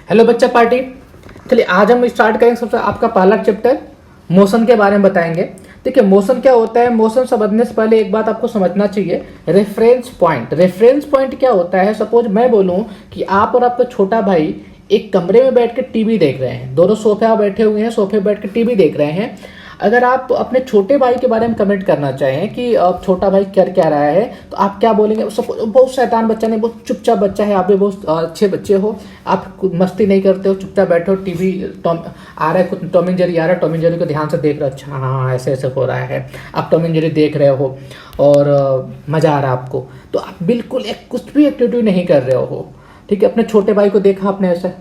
Hello बच्चा party. चलिए आज हम स्टार्ट करेंगे। सबसे आपका पहला चैप्टर मोशन के बारे में बताएंगे। देखिए मोशन क्या होता है। मोशन समझने से पहले एक बात आपको समझना चाहिए, रेफरेंस पॉइंट। रेफरेंस पॉइंट क्या होता है। सपोज मैं बोलूं कि आप और आपका छोटा भाई एक कमरे में बैठ के टीवी देख रहे हैं, दोनों सोफे आप बैठे हुए हैं, सोफे बैठ के टीवी देख रहे हैं। अगर आप अपने छोटे भाई के बारे में कमेंट करना चाहें कि छोटा भाई कर क्या रहा है, तो आप क्या बोलेंगे। सपोज बहुत शैतान बच्चा नहीं, बहुत चुपचाप बच्चा है, आप भी बहुत अच्छे बच्चे हो, आप मस्ती नहीं करते हो, चुपचाप बैठो, टीवी टॉम आ रहा है, कुछ टॉम एंड जेरी आ रहा है, टॉम एंड जेरी को ध्यान से देख रहे हो। अच्छा हाँ ऐसे ऐसे हो रहा है, आप टॉम एंड जेरी देख रहे हो और मज़ा आ रहा है आपको, तो आप बिल्कुल कुछ भी एक्टिविटी नहीं कर रहे हो। ठीक है, अपने छोटे भाई को देखा आपने, ऐसे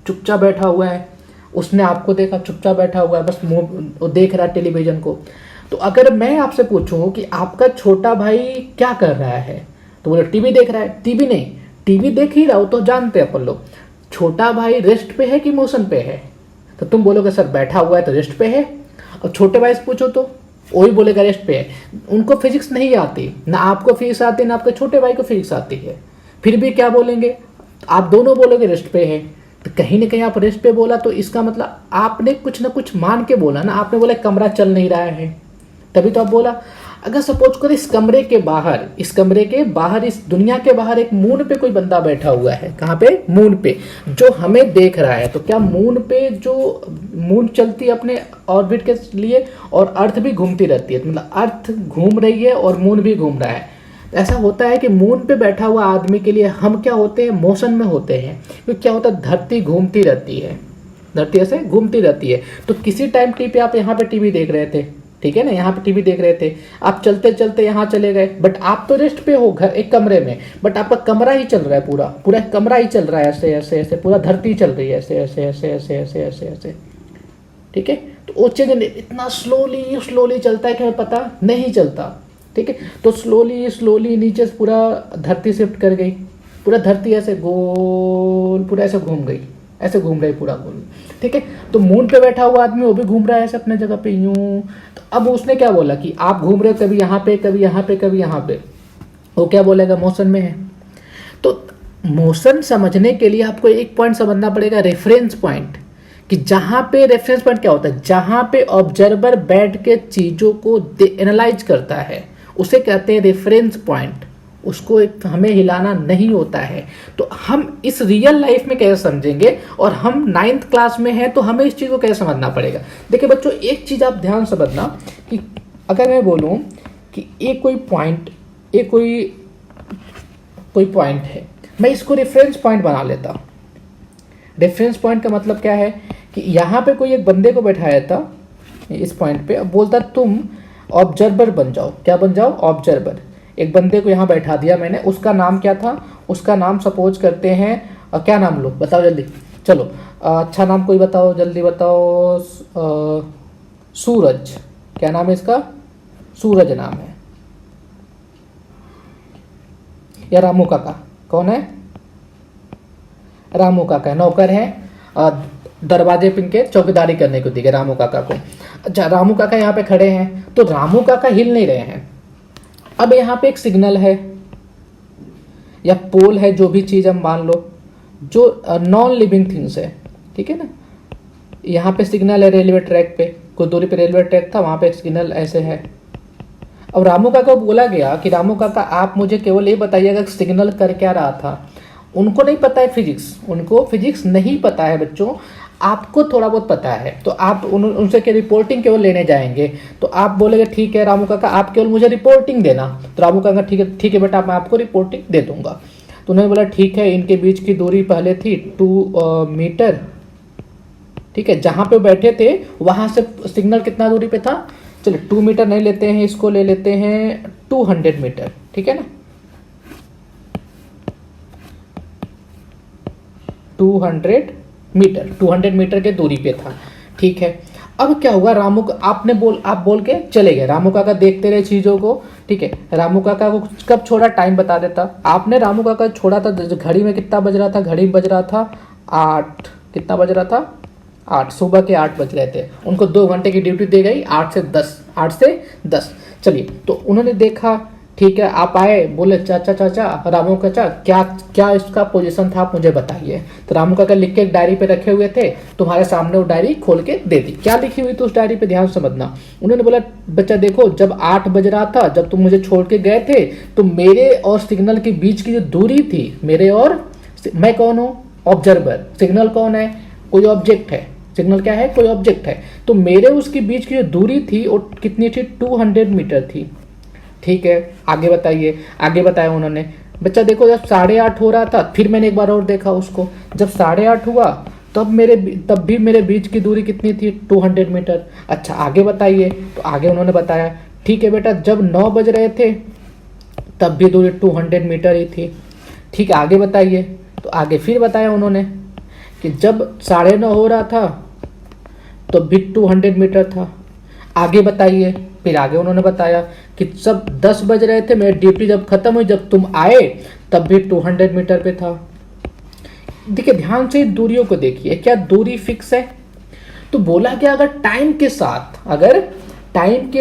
चुपचाप बैठा हुआ है, उसने आपको देखा चुपचाप बैठा हुआ है, बस मुंह देख रहा है टेलीविजन को। तो अगर मैं आपसे पूछूं कि आपका छोटा भाई क्या कर रहा है, तो बोले टीवी देख रहा है। टीवी नहीं, टीवी देख ही रहा हो तो जानते हैं अपन लोग। छोटा भाई रेस्ट पे है कि मोशन पे है, तो तुम बोलोगे सर बैठा हुआ है तो रेस्ट पे है। और छोटे भाई से पूछो तो वही बोलेगा रेस्ट पे है। उनको फिजिक्स नहीं आती, ना आपको फिजिक्स आती ना आपके छोटे भाई को फिजिक्स आती है, फिर भी क्या बोलेंगे, आप दोनों बोलोगे रेस्ट पे है। तो कहीं ना कहीं आप रेस्ट पे बोला तो इसका मतलब आपने कुछ ना कुछ मान के बोला ना। आपने बोला कमरा चल नहीं रहा है, तभी तो आप बोला। अगर सपोज करो इस कमरे के बाहर, इस कमरे के बाहर, इस दुनिया के बाहर एक मून पे कोई बंदा बैठा हुआ है। कहाँ पे? मून पे, जो हमें देख रहा है। तो क्या मून पे जो मून चलती है अपने ऑर्बिट के लिए और अर्थ भी घूमती रहती है, मतलब अर्थ घूम रही है और मून भी घूम रहा है। ऐसा होता है कि मून पे बैठा हुआ आदमी के लिए हम क्या होते हैं, मोशन में होते हैं। क्योंकि क्या होता है, धरती घूमती रहती है, धरती ऐसे घूमती रहती है। तो किसी टाइम पे आप यहाँ पे टीवी देख रहे थे, ठीक है ना, यहाँ पे टीवी देख रहे थे, आप चलते चलते यहाँ चले गए, बट आप तो रेस्ट पे हो घर एक कमरे में, बट आपका कमरा ही चल रहा है, पूरा पूरा कमरा ही चल रहा है, ऐसे ऐसे ऐसे, पूरा धरती चल रही है, ऐसे ऐसे ऐसे ऐसे ऐसे ऐसे ऐसे। ठीक है, तो वो चीज इतना स्लोली स्लोली चलता है कि हमें पता नहीं चलता। ठीक है, तो स्लोली स्लोली नीचे से पूरा धरती शिफ्ट कर गई, पूरा धरती ऐसे गोल पूरा ऐसे घूम गई, ऐसे घूम रही पूरा गोल। ठीक है, तो मून पे बैठा हुआ आदमी वो भी घूम रहा है ऐसे अपने जगह पे यूं। तो अब उसने क्या बोला कि आप घूम रहे हो कभी यहाँ पे कभी यहाँ पे कभी यहाँ पे, वो क्या बोलेगा, मोशन में है। तो मोशन समझने के लिए आपको एक पॉइंट समझना पड़ेगा, रेफरेंस पॉइंट। कि जहां पे रेफरेंस पॉइंट क्या होता है, जहां पे ऑब्जर्वर बैठ के चीजों को एनालाइज करता है, उसे कहते हैं रेफरेंस पॉइंट। उसको हमें हिलाना नहीं होता है। तो हम इस रियल लाइफ में कैसे समझेंगे, और हम 9th क्लास में हैं तो हमें इस चीज को कैसे समझना पड़ेगा। देखिए बच्चों, एक चीज आप ध्यान से समझना कि अगर मैं बोलूं कि एक कोई पॉइंट, एक कोई पॉइंट है, मैं इसको रेफरेंस पॉइंट बना लेता हूं। रेफरेंस पॉइंट का मतलब क्या है कि यहाँ पे कोई एक बंदे को बैठाया था इस पॉइंट पे, अब बोलता तुम ऑब्जर्वर बन जाओ। क्या बन जाओ? ऑब्जर्वर। एक बंदे को यहाँ बैठा दिया मैंने, उसका नाम क्या था, उसका नाम सपोज करते हैं क्या नाम लो, बताओ जल्दी, चलो अच्छा नाम कोई बताओ, जल्दी बताओ। सूरज। क्या नाम है इसका? सूरज नाम है। या रामू काका, कौन है? रामू काका नौकर है, दरवाजे पे इनके चौकीदारी करने को दिखे रामू काका को। अच्छा, रामू काका यहाँ पे खड़े हैं, तो रामू काका हिल नहीं रहे हैं। अब यहाँ पे एक सिग्नल है या पोल है, जो भी चीज हम मान लो, जो नॉन लिविंग थिंग्स है, ठीक है ना। यहाँ पे सिग्नल है रेलवे ट्रैक पे, कुछ दूरी पे रेलवे ट्रैक था, वहां पे एक सिग्नल ऐसे है। अब रामू काका को बोला गया कि रामू काका आप मुझे केवल ये बताइएगा सिग्नल कर क्या रहा था। उनको नहीं पता है फिजिक्स, उनको फिजिक्स नहीं पता है बच्चों, आपको थोड़ा बहुत पता है। तो आप उनसे क्या रिपोर्टिंग केवल लेने जाएंगे, तो आप बोलेंगे ठीक है रामू काका आप केवल मुझे रिपोर्टिंग देना। तो रामू काका ठीक है बेटा, मैं आपको रिपोर्टिंग दे दूंगा। तो उन्होंने बोला ठीक है, इनके बीच की दूरी पहले थी 2 मीटर। ठीक है, जहां पे बैठे थे वहां से सिग्नल कितना दूरी पे था, चलो 2 मीटर नहीं लेते हैं, इसको ले लेते हैं 200 मीटर। ठीक है ना, 200 मीटर के दूरी पे था। ठीक है, अब क्या हुआ, आप बोल के चले गए, रामू काका देखते रहे चीजों को। ठीक है, रामू काका को कब छोड़ा, टाइम बता देता। आपने रामू काका छोड़ा था, घड़ी में कितना बज रहा था, घड़ी में बज रहा था 8, कितना बज रहा था 8, सुबह के 8 बज रहे थे। उनको 2 घंटे की ड्यूटी दी गई, 8 से 10। चलिए, तो उन्होंने देखा ठीक है, आप आए, बोले चाचा चाचा, रामू चाचा क्या क्या इसका पोजीशन था, आप मुझे बताइए। तो रामू काका लिख के एक डायरी पे रखे हुए थे, तुम्हारे सामने वो डायरी खोल के दे दी। क्या लिखी हुई थी उस डायरी पे, ध्यान से समझना। उन्होंने बोला बच्चा देखो, जब 8 बज रहा था, जब तुम मुझे छोड़ के गए थे, तो मेरे और सिग्नल के बीच की जो दूरी थी, मेरे और, मैं कौन हूँ, ऑब्जर्वर, सिग्नल कौन है, कोई ऑब्जेक्ट है, सिग्नल क्या है, कोई ऑब्जेक्ट है, तो मेरे उसके बीच की जो दूरी थी वो कितनी थी, 200 मीटर थी। ठीक है, आगे बताइए। आगे बताया उन्होंने, बच्चा देखो जब 8:30 हो रहा था, फिर मैंने एक बार और देखा उसको, जब 8:30 हुआ तब भी मेरे बीच की दूरी कितनी थी, 200 मीटर। अच्छा आगे बताइए। तो आगे उन्होंने बताया ठीक है बेटा, जब 9 बज रहे थे तब भी दूरी 200 मीटर ही थी। ठीक है, आगे बताइए। तो आगे फिर बताया उन्होंने कि जब 9:30 हो रहा था तो भी 200 मीटर था। आगे बताइए। फिर आगे उन्होंने बताया कि जब 10 बज रहे थे, मेरी ड्यूटी जब खत्म हुई, जब तुम आए तब भी 200 मीटर पे था। देखिए ध्यान से दूरियों को देखिए, क्या दूरी फिक्स है। तो बोला कि अगर टाइम के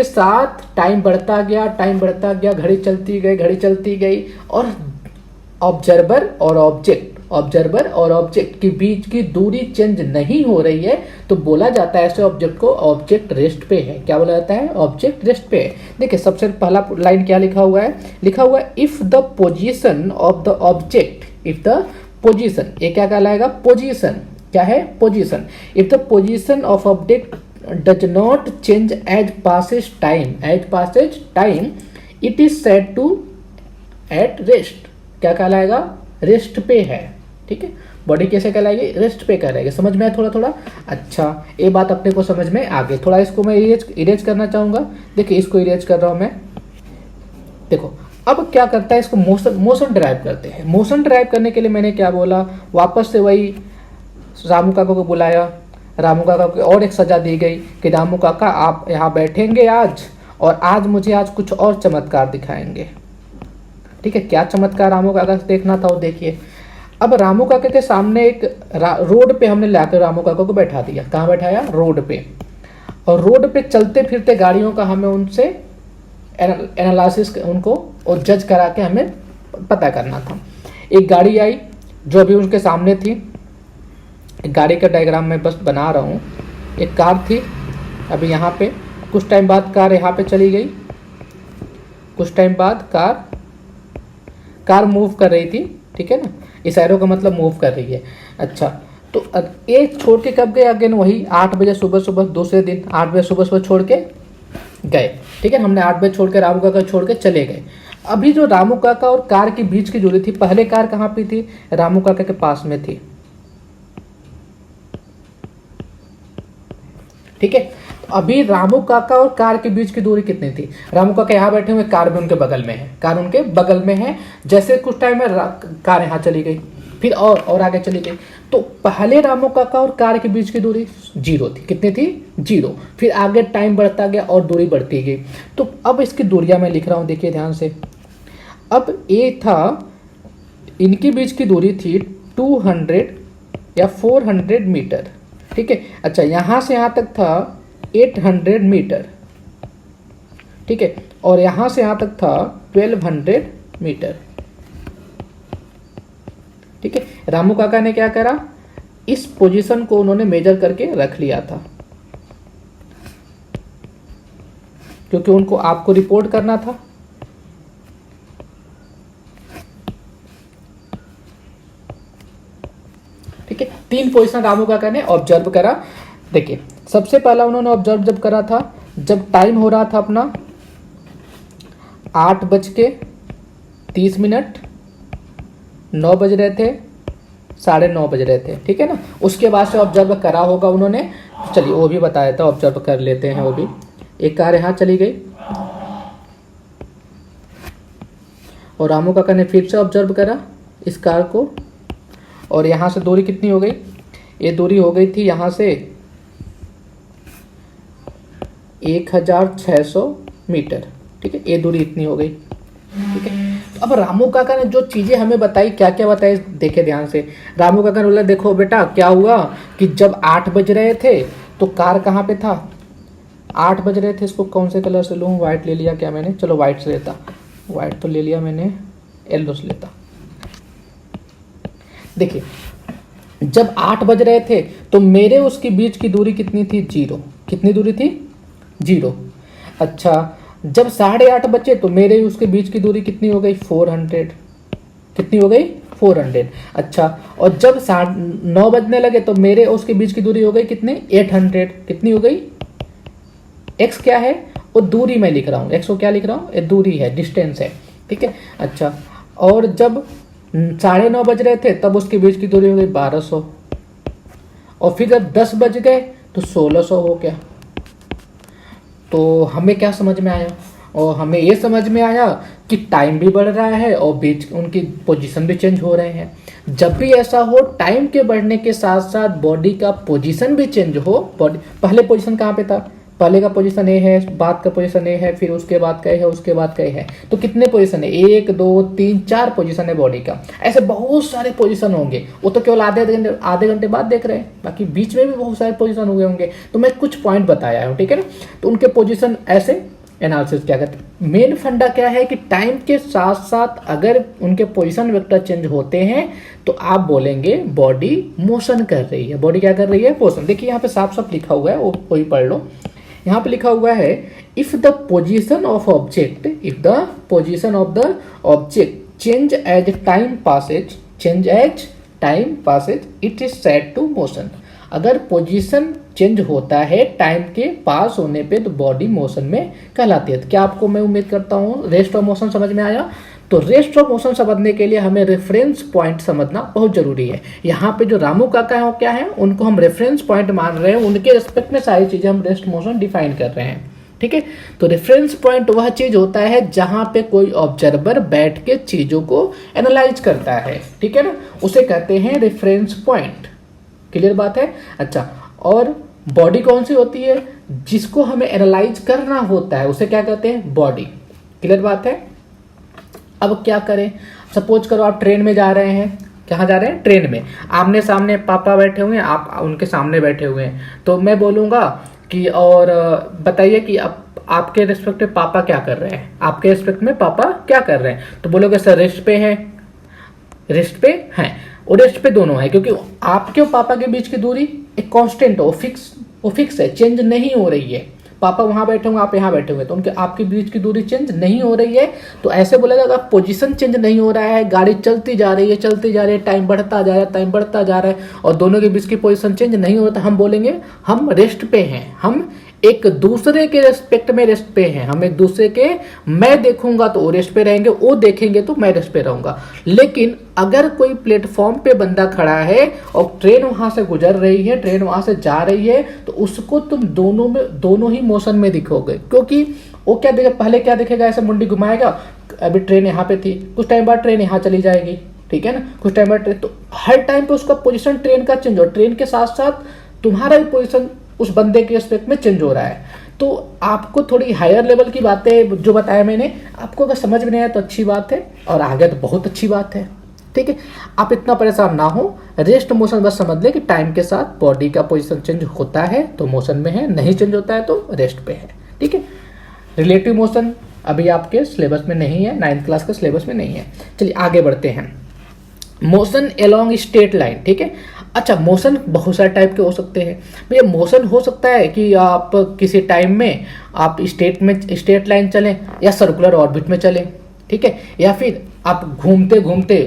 साथ टाइम बढ़ता गया, घड़ी चलती गई और ऑब्जर्वर और ऑब्जेक्ट के बीच की दूरी चेंज नहीं हो रही है, तो बोला जाता है ऐसे ऑब्जेक्ट को ऑब्जेक्ट रेस्ट पे है। क्या बोला जाता है, ऑब्जेक्ट रेस्ट पे है। देखिए सबसे पहला लाइन क्या लिखा हुआ है, if the position of the object, ये क्या कहलाएगा, पोजीशन, क्या है, position. If the position of object does not change as passes time, it is said to at rest. क्या कहलाएगा, रेस्ट पे है। ठीक है, बॉडी कैसे कहलाएगी, रेस्ट पे कहलाएगी। समझ में आया थोड़ा थोड़ा। अच्छा ये बात अपने को समझ में आ गई। थोड़ा इसको मैं इरेज करना चाहूंगा। देखिए इसको इरेज कर रहा हूं मैं। देखो अब क्या करता है, इसको मोशन ड्राइव करते हैं। मोशन ड्राइव करने के लिए मैंने क्या बोला, वापस से वही रामू काका को बुलाया। रामू काका को और एक सजा दी गई कि रामू काका आप यहाँ बैठेंगे आज, और आज कुछ और चमत्कार दिखाएंगे। ठीक है, क्या चमत्कार रामू काका से देखना था वो देखिए। अब रामू काका के सामने एक रोड पे हमने लाकर रामू काका को बैठा दिया। कहाँ बैठाया, रोड पे। और रोड पे चलते फिरते गाड़ियों का हमें उनसे एनालिसिस, उनको और जज करा के हमें पता करना था। एक गाड़ी आई जो अभी उनके सामने थी, एक गाड़ी का डायग्राम मैं बस बना रहा हूँ। एक कार थी, अभी यहाँ पे कुछ टाइम बाद कार यहाँ पे चली गई, कुछ टाइम बाद कार मूव कर रही थी। ठीक है ना, इस एरो का मतलब मूव कर रही है। अच्छा तो एक छोड़ के कब गए, अगेन वही 8 बजे सुबह, दूसरे दिन 8 बजे सुबह छोड़ के गए। ठीक है, हमने 8 बजे छोड़ के रामू काका छोड़ के चले गए। अभी जो रामू काका और कार के बीच की दूरी थी, पहले कार कहाँ पे थी, रामू काका के पास में थी। ठीक है, अभी रामू काका और कार के बीच की दूरी कितनी थी, रामू काका यहाँ बैठे हुए, कार भी उनके बगल में है। जैसे कुछ टाइम में कार यहाँ चली गई, फिर और आगे चली गई, तो पहले रामू काका और कार के बीच की दूरी 0 थी। कितनी थी, 0। फिर आगे टाइम बढ़ता गया और दूरी बढ़ती गई। तो अब इसकी दूरियां मैं लिख रहा हूँ, देखिए ध्यान से। अब ये था, इनके बीच की दूरी थी 200 या 400 मीटर। ठीक है, अच्छा यहाँ से यहाँ तक था 800 मीटर। ठीक है, और यहां से यहां तक था 1200 मीटर। ठीक है, रामू काका ने क्या करा, इस पोजीशन को उन्होंने मेजर करके रख लिया था, क्योंकि उनको आपको रिपोर्ट करना था। ठीक है, 3 पोजीशन रामू काका ने ऑब्जर्व करा। देखिए सबसे पहला उन्होंने ऑब्जर्व जब करा था, जब टाइम हो रहा था अपना 8:30, 9 बज रहे थे, 9:30 बज रहे थे। ठीक है ना, उसके बाद से ऑब्जर्व करा होगा उन्होंने। चलिए वो भी बताया था, ऑब्जर्व कर लेते हैं वो भी। एक कार यहाँ चली गई और रामू काका ने फिर से ऑब्जर्व करा इस कार को, और यहाँ से दूरी कितनी हो गई, ये दूरी हो गई थी यहाँ से 1600 मीटर। ठीक है, ये दूरी इतनी हो गई। ठीक है, तो अब रामू काका ने जो चीजें हमें बताई, क्या क्या बताई, देखे ध्यान से। रामू काका ने बोला देखो बेटा क्या हुआ कि जब 8 बज रहे थे तो कार कहाँ पे था, 8 बज रहे थे। इसको कौन से कलर से लूँ, व्हाइट ले लिया क्या मैंने, चलो व्हाइट से लेता। वाइट तो ले लिया मैंने, येलो से लेता। देखिए जब 8 बज रहे थे तो मेरे उसके बीच की दूरी कितनी थी, 0। कितनी दूरी थी, 0। अच्छा जब 8:30 बजे तो मेरे उसके बीच की दूरी कितनी हो गई, 400। कितनी हो गई, 400। अच्छा और जब 9:30 बजने लगे तो मेरे उसके बीच की दूरी हो गई कितने, 800। कितनी हो गई, एक्स क्या है, वो दूरी मैं लिख रहा हूँ, एक्स को क्या लिख रहा हूँ, ये दूरी है, डिस्टेंस है, ठीक है। अच्छा और जब 9:30 बज रहे थे तब उसके बीच की दूरी हो गई 1200, और फिर जब 10 बज गए तो 1600 हो गया। तो हमें क्या समझ में आया, और हमें ये समझ में आया कि टाइम भी बढ़ रहा है और बीच उनकी पोजीशन भी चेंज हो रहे हैं। जब भी ऐसा हो, टाइम के बढ़ने के साथ साथ बॉडी का पोजीशन भी चेंज हो। बॉडी पहले पोजीशन कहाँ पे था, पहले का पोजीशन ए है, बाद का पोजीशन ए है, फिर उसके बाद का ए है, उसके बाद का ए है। तो कितने पोजीशन है, 1 2 3 4 पोजीशन है बॉडी का। ऐसे बहुत सारे पोजीशन होंगे, वो तो केवल आधे घंटे बाद देख रहे हैं, बाकी बीच में भी बहुत सारे पोजीशन हुए होंगे। तो मैं कुछ पॉइंट बताया हूँ, ठीक है ना। तो उनके पोजीशन ऐसे एनालिसिस क्या करते हैं। मेन फंडा क्या है कि टाइम के साथ साथ अगर उनके पोजीशन वेक्टर चेंज होते हैं तो आप बोलेंगे बॉडी मोशन कर रही है। बॉडी क्या कर रही है, मोशन। देखिए यहाँ पे साफ साफ लिखा हुआ है, वो कोई पढ़ लो। यहाँ पे लिखा हुआ है if the position of object, if the position of the object change as time passes, change as time passes, it is said to motion. अगर पोजीशन चेंज होता है टाइम के पास होने पे तो बॉडी मोशन में कहलाती है। तो क्या आपको, मैं उम्मीद करता हूँ रेस्ट ऑफ मोशन समझ में आया। तो रेस्ट ऑफ मोशन समझने के लिए हमें रेफरेंस पॉइंट समझना बहुत जरूरी है। यहाँ पे जो रामू काका है वो क्या है, उनको हम रेफरेंस पॉइंट मान रहे हैं, उनके रिस्पेक्ट में सारी चीजें हम रेस्ट मोशन डिफाइन कर रहे हैं, ठीक है। तो रेफरेंस पॉइंट वह चीज होता है जहां पे कोई ऑब्जर्वर बैठ के चीजों को एनालाइज करता है, ठीक है ना, उसे कहते हैं रेफरेंस पॉइंट। क्लियर बात है। अच्छा और बॉडी कौन सी होती है, जिसको हमें एनालाइज करना होता है उसे क्या कहते हैं, बॉडी। क्लियर बात है। अब क्या करें, सपोज करो आप ट्रेन में जा रहे हैं, कहाँ जा रहे हैं, ट्रेन में। आमने सामने पापा बैठे हुए हैं, आप उनके सामने बैठे हुए हैं। तो मैं बोलूँगा कि और बताइए कि आपके रिस्पेक्ट में पापा क्या कर रहे हैं, आपके रिस्पेक्ट में पापा क्या कर रहे हैं। तो बोलोगे सर रेस्ट पे है, रेस्ट पे हैं, और रेस्ट पे दोनों है, क्योंकि आपके और पापा के बीच की दूरी एक कांस्टेंट है, वो फिक्स है, चेंज नहीं हो रही है। पापा वहां बैठे होंगे, आप यहाँ बैठे हुए, तो उनके आपके बीच की दूरी चेंज नहीं हो रही है। तो ऐसे बोलेगा अगर पोजीशन चेंज नहीं हो रहा है, गाड़ी चलती जा रही है, चलती जा रही है, टाइम बढ़ता जा रहा है, टाइम बढ़ता जा रहा है, और दोनों के बीच की पोजीशन चेंज नहीं हो रहा, हम बोलेंगे हम रेस्ट पे हैं, हम एक दूसरे के रेस्पेक्ट में रेस्ट पे हैं। हम एक दूसरे के, मैं देखूंगा तो वो रेस्ट पे रहेंगे, वो देखेंगे तो मैं रेस्ट पे रहूंगा। लेकिन अगर कोई प्लेटफॉर्म पे बंदा खड़ा है और ट्रेन वहां से गुजर रही है, ट्रेन वहां से जा रही है, तो उसको तुम दोनों ही मोशन में दिखोगे, क्योंकि वो क्या देखेगा, पहले क्या देखेगा, ऐसे मुंडी घुमाएगा, अभी ट्रेन यहाँ पे थी, कुछ टाइम बाद ट्रेन यहाँ चली जाएगी, ठीक है ना, कुछ टाइम बाद ट्रेन। तो हर टाइम पे उसका पोजीशन ट्रेन का चेंज हो, ट्रेन के साथ साथ तुम्हारा भी पोजीशन उस बंदे के रिस्पेक्ट में चेंज हो रहा है। तो आपको थोड़ी हायर लेवल की बातें जो बताया मैंने, आपको अगर समझ में नहीं आया तो अच्छी बात है, और आगे तो बहुत अच्छी बात है, ठीक है। आप इतना परेशान ना हो, रेस्ट मोशन बस समझ ले कि टाइम के साथ बॉडी का पोजीशन चेंज होता है तो मोशन में है, नहीं चेंज होता है तो रेस्ट पे है, ठीक है। रिलेटिव मोशन अभी आपके सिलेबस में नहीं है, 9th क्लास के सिलेबस में नहीं है। चलिए आगे बढ़ते हैं। मोशन एलोंग स्ट्रेट लाइन, ठीक है। अच्छा मोशन बहुत सारे टाइप के हो सकते हैं भैया। मोशन हो सकता है कि आप किसी टाइम में आप स्ट्रेट लाइन चलें, या सर्कुलर ऑर्बिट में चलें, ठीक है, या फिर आप घूमते घूमते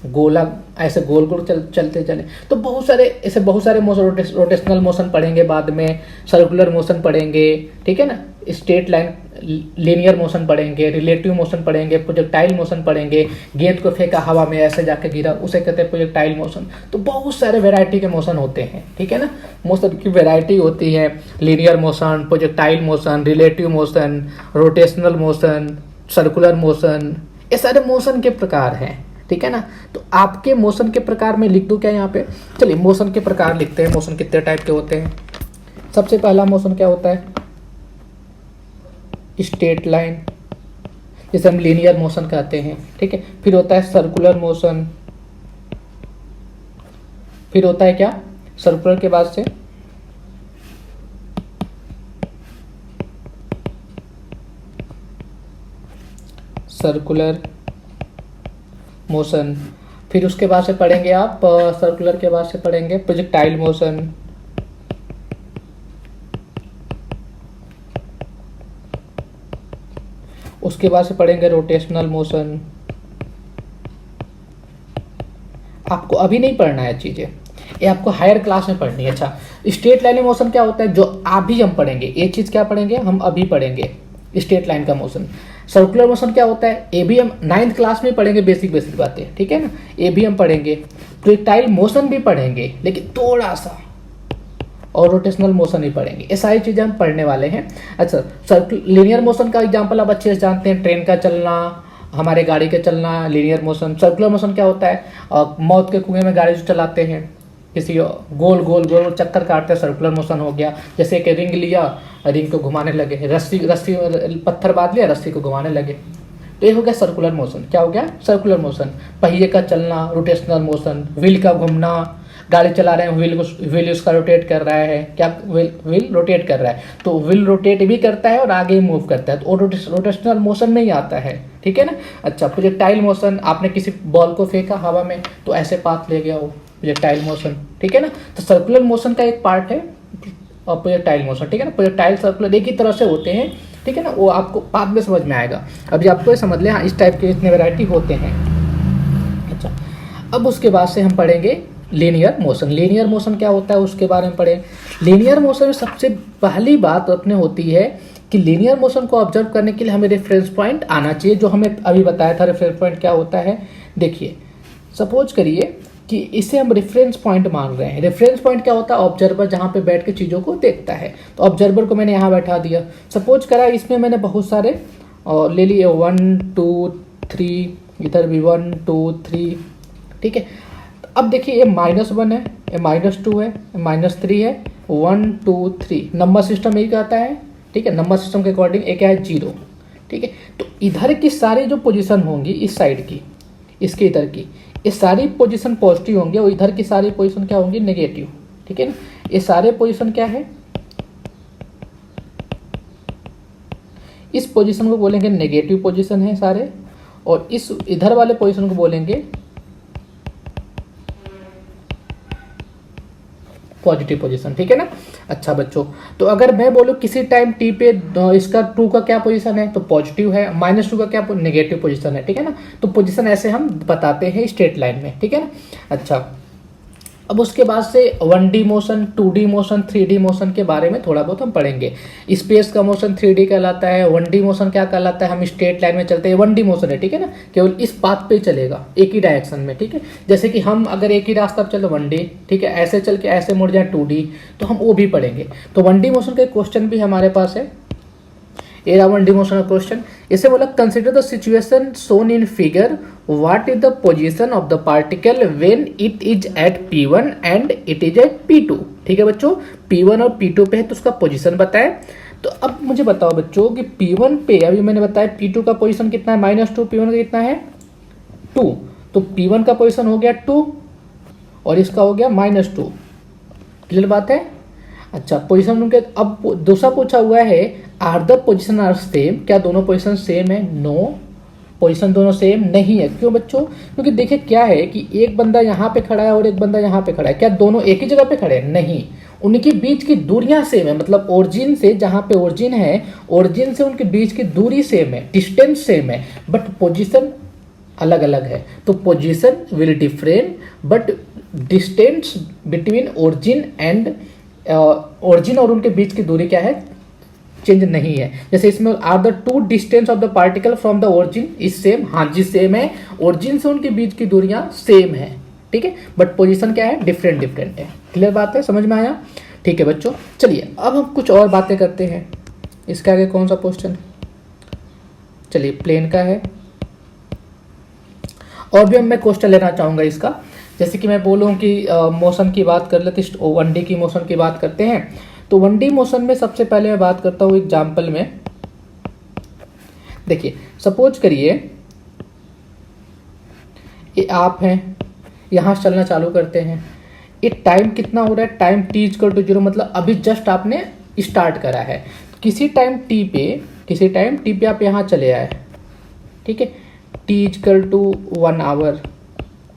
गोला ऐसे गोल गोल चलते चले। तो बहुत सारे मोशन, रोटेशनल मोशन पढ़ेंगे बाद में, सर्कुलर मोशन पढ़ेंगे, ठीक है ना, स्ट्रेट लाइन, लीनियर मोशन पढ़ेंगे, रिलेटिव मोशन पढ़ेंगे, प्रोजेक्टाइल मोशन पढ़ेंगे, गेंद को फेंका हवा में ऐसे जाके गिरा, उसे कहते हैं प्रोजेक्टाइल मोशन। तो बहुत सारे वैरायटी के मोशन होते हैं, ठीक है ना। मोशन की वैरायटी होती है, linear motion, projectile motion, relative motion, rotational motion, circular motion, ये सारे मोशन के प्रकार हैं, ठीक है ना। तो आपके मोशन के प्रकार में लिख दूं क्या यहाँ पे, चलिए मोशन के प्रकार लिखते हैं। मोशन कितने टाइप के होते हैं। सबसे पहला मोशन क्या होता है, स्ट्रेट लाइन, जिसे हम लीनियर मोशन कहते हैं, ठीक है। फिर होता है सर्कुलर मोशन, फिर होता है क्या, सर्कुलर के बाद से सर्कुलर मोशन। फिर उसके बाद से पढ़ेंगे आप सर्कुलर के बाद से पढ़ेंगे प्रोजेक्टाइल मोशन। उसके बाद से पढ़ेंगे रोटेशनल मोशन। आपको अभी नहीं पढ़ना है चीज़ें, ये आपको हायर क्लास में पढ़नी है। अच्छा, स्ट्रेट लाइन मोशन क्या होता है, जो अभी हम पढ़ेंगे, ये चीज़ क्या पढ़ेंगे, हम अभी पढ़ेंगे स्ट्रेट लाइन का मोशन। सर्कुलर मोशन क्या होता है, ये भी हम 9th क्लास में पढ़ेंगे, बेसिक बेसिक बातें, ठीक है ना, ये भी हम पढ़ेंगे। प्रोजेक्टाइल मोशन भी पढ़ेंगे लेकिन थोड़ा सा, और रोटेशनल मोशन ही पढ़ेंगे। ये सारी चीज़ें हम पढ़ने वाले हैं। अच्छा, लीनियर मोशन का एग्जांपल आप अच्छे से जानते हैं, ट्रेन का चलना, हमारे गाड़ी के चलना, लीनियर मोशन। सर्कुलर मोशन क्या होता है, मौत के कुएं में गाड़ी जो चलाते हैं, किसी गोल गोल गोल चक्कर काटते हैं, सर्कुलर मोशन हो गया। जैसे कि रिंग लिया, रिंग को घुमाने लगे, रस्सी रस्सी पत्थर बांध लिया, रस्सी को घुमाने लगे, तो ये हो गया सर्कुलर मोशन। क्या हो गया, सर्कुलर मोशन। पहिए का चलना, रोटेशनल मोशन। व्हील का घूमना, गाड़ी चला रहे हैं, व्हील उसका रोटेट कर रहा है, क्या व्हील रोटेट कर रहा है, तो व्हील रोटेट भी करता है और आगे ही मूव करता है, तो रोटेशनल मोशन में ही आता है, ठीक है ना। अच्छा, प्रोजेक्टाइल मोशन, आपने किसी बॉल को फेंका हवा में तो ऐसे पाथ ले गया, वो प्रोजेक्टाइल मोशन, ठीक है ना। तो सर्कुलर मोशन का एक पार्ट है और प्रोजेक्टाइल मोशन, ठीक है ना। प्रोजेक्टाइल सर्कुलर एक ही तरह से होते हैं, ठीक है ना, वो आपको बाद में समझ में आएगा। अभी आपको ये समझ लें, हाँ इस टाइप के इतने वैरायटी होते हैं। अच्छा, अब उसके बाद से हम पढ़ेंगे लीनियर मोशन। लीनियर मोशन क्या होता है उसके बारे में पढ़ें। लीनियर मोशन में सबसे पहली बात अपने होती है कि लीनियर मोशन को ऑब्जर्व करने के लिए हमें रेफरेंस पॉइंट आना चाहिए, जो हमें अभी बताया था। रेफरेंस पॉइंट क्या होता है, देखिए सपोज करिए कि इसे हम रेफरेंस पॉइंट मान रहे हैं। रेफरेंस पॉइंट क्या होता है, ऑब्जर्वर जहाँ पे बैठ के चीज़ों को देखता है। तो ऑब्जर्वर को मैंने यहाँ बैठा दिया, सपोज करा इसमें मैंने बहुत सारे ले लिए, 1 2 3, इधर भी 1 2 3, ठीक है। अब देखिए ये -1 है, ये -2 है, ये -3 है, 1 2 3, नंबर सिस्टम यही कहता है, ठीक है। नंबर सिस्टम के अकॉर्डिंग एक है 0, ठीक है। तो इधर की सारी जो पोजीशन होंगी, इस साइड की, इसके इधर की, ये सारी पोजीशन पॉजिटिव होंगे और इधर की सारी पोजीशन क्या होंगी, नेगेटिव, ठीक है ना। ये सारे पोजीशन क्या है, इस पोजीशन को बोलेंगे नेगेटिव पोजीशन है सारे, और इस इधर वाले पोजीशन को बोलेंगे पॉजिटिव पोजीशन, ठीक है ना। अच्छा बच्चों, तो अगर मैं बोलूँ किसी टाइम टी पे इसका 2 का क्या पोजीशन है, तो पॉजिटिव है, -2 का क्या नेगेटिव पोजीशन है, ठीक है ना। तो पोजीशन ऐसे हम बताते हैं स्ट्रेट लाइन में, ठीक है ना। अच्छा, अब उसके बाद से 1D motion, 2D motion, 3D motion के बारे में थोड़ा बहुत हम पढ़ेंगे। स्पेस का मोशन 3D कहलाता है, 1D मोशन क्या कहलाता है, हम स्ट्रेट लाइन में चलते हैं, 1D मोशन है, ठीक है ना, केवल इस पाथ पे चलेगा, एक ही डायरेक्शन में, ठीक है। जैसे कि हम अगर एक ही रास्ता पर चलो 1D, ठीक है, ऐसे चल के ऐसे मुड़ जाए 2D, तो हम वो भी पढ़ेंगे। तो 1D मोशन का क्वेश्चन भी हमारे पास है, ये रहा 1D मोशन का क्वेश्चन। इसे बोला, consider the situation shown in figure, what is the position of the particle when it is at P1 and it is at P2, ठीक है बच्चों। P1 और P2 पे है तो उसका पोजीशन बताए। तो अब मुझे बताओ बच्चों कि P1 पे, अभी मैंने बताया P2 का पोजीशन कितना है, -2, P1 का कितना है 2, तो P1 का पोजीशन हो गया 2 और इसका हो गया -2, क्लियर बात है। अच्छा, पोजीशन उनके, अब दूसरा पूछा हुआ है, are the position are same, क्या दोनों पोजीशन सेम है, नो, पोजीशन दोनों सेम नहीं है। क्यों बच्चों, क्योंकि देखिए क्या है कि एक बंदा यहाँ पे खड़ा है और एक बंदा यहाँ पे खड़ा है, क्या दोनों एक ही जगह पे खड़े हैं, नहीं, उनके बीच की दूरियां सेम है। मतलब ओरिजिन से, जहाँ पे ओरिजिन है, ओरिजिन से उनके बीच की दूरी सेम है, डिस्टेंस सेम है, बट पोजीशन अलग अलग है। तो position will different but distance between origin and origin और उनके बीच की दूरी क्या है, चेंज नहीं है। जैसे इसमें are the 2 distance of the particle from the origin is same, हाँ जी सेम है, ओरिजिन से उनके बीच की दूरियां सेम है, ठीक है, बट पोजीशन क्या है, डिफरेंट डिफरेंट है। क्लियर बात है, समझ में आया, ठीक है बच्चों। चलिए अब हम कुछ और बातें करते हैं। इसका आगे कौन सा क्वेश्चन, चलिए प्लेन का है, और भी मैं क्वेश्चन लेना चाहूंगा इसका। जैसे कि मैं बोलूँ कि मोशन की बात कर लेते, 1D की मोशन की बात करते हैं। तो 1D मोशन में सबसे पहले मैं बात करता हूँ एग्जाम्पल में। देखिए सपोज करिए ये आप हैं, यहाँ से चलना चालू करते हैं, ये टाइम कितना हो रहा है, टाइम t=0, मतलब अभी जस्ट आपने स्टार्ट करा है। किसी टाइम t पे आप यहाँ चले आए, ठीक है, T is equal to 1 hour,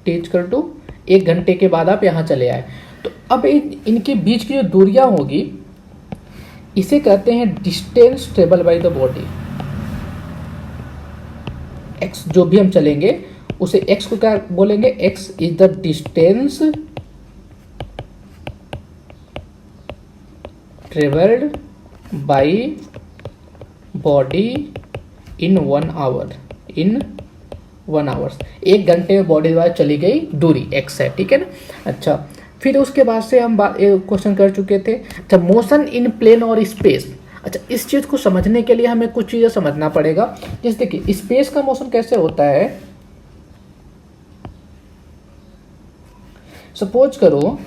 T is equal to 1 घंटे के बाद आप यहाँ चले आए। तो अब इनके बीच की जो दूरियां होगी इसे कहते हैं distance travel by the body. X जो भी हम चलेंगे उसे एक्स को क्या बोलेंगे, X is the distance travelled by body in 1 hour, in 1 hours, 1 घंटे में बॉडी द्वारा चली गई दूरी एक्स है, ठीक है ना। अच्छा, फिर उसके बाद से हम क्वेश्चन कर चुके थे। अच्छा, मोशन इन प्लेन और स्पेस। अच्छा, इस चीज को समझने के लिए हमें कुछ चीजें समझना पड़ेगा। जैसे देखिए स्पेस का मोशन कैसे होता है। सपोज करो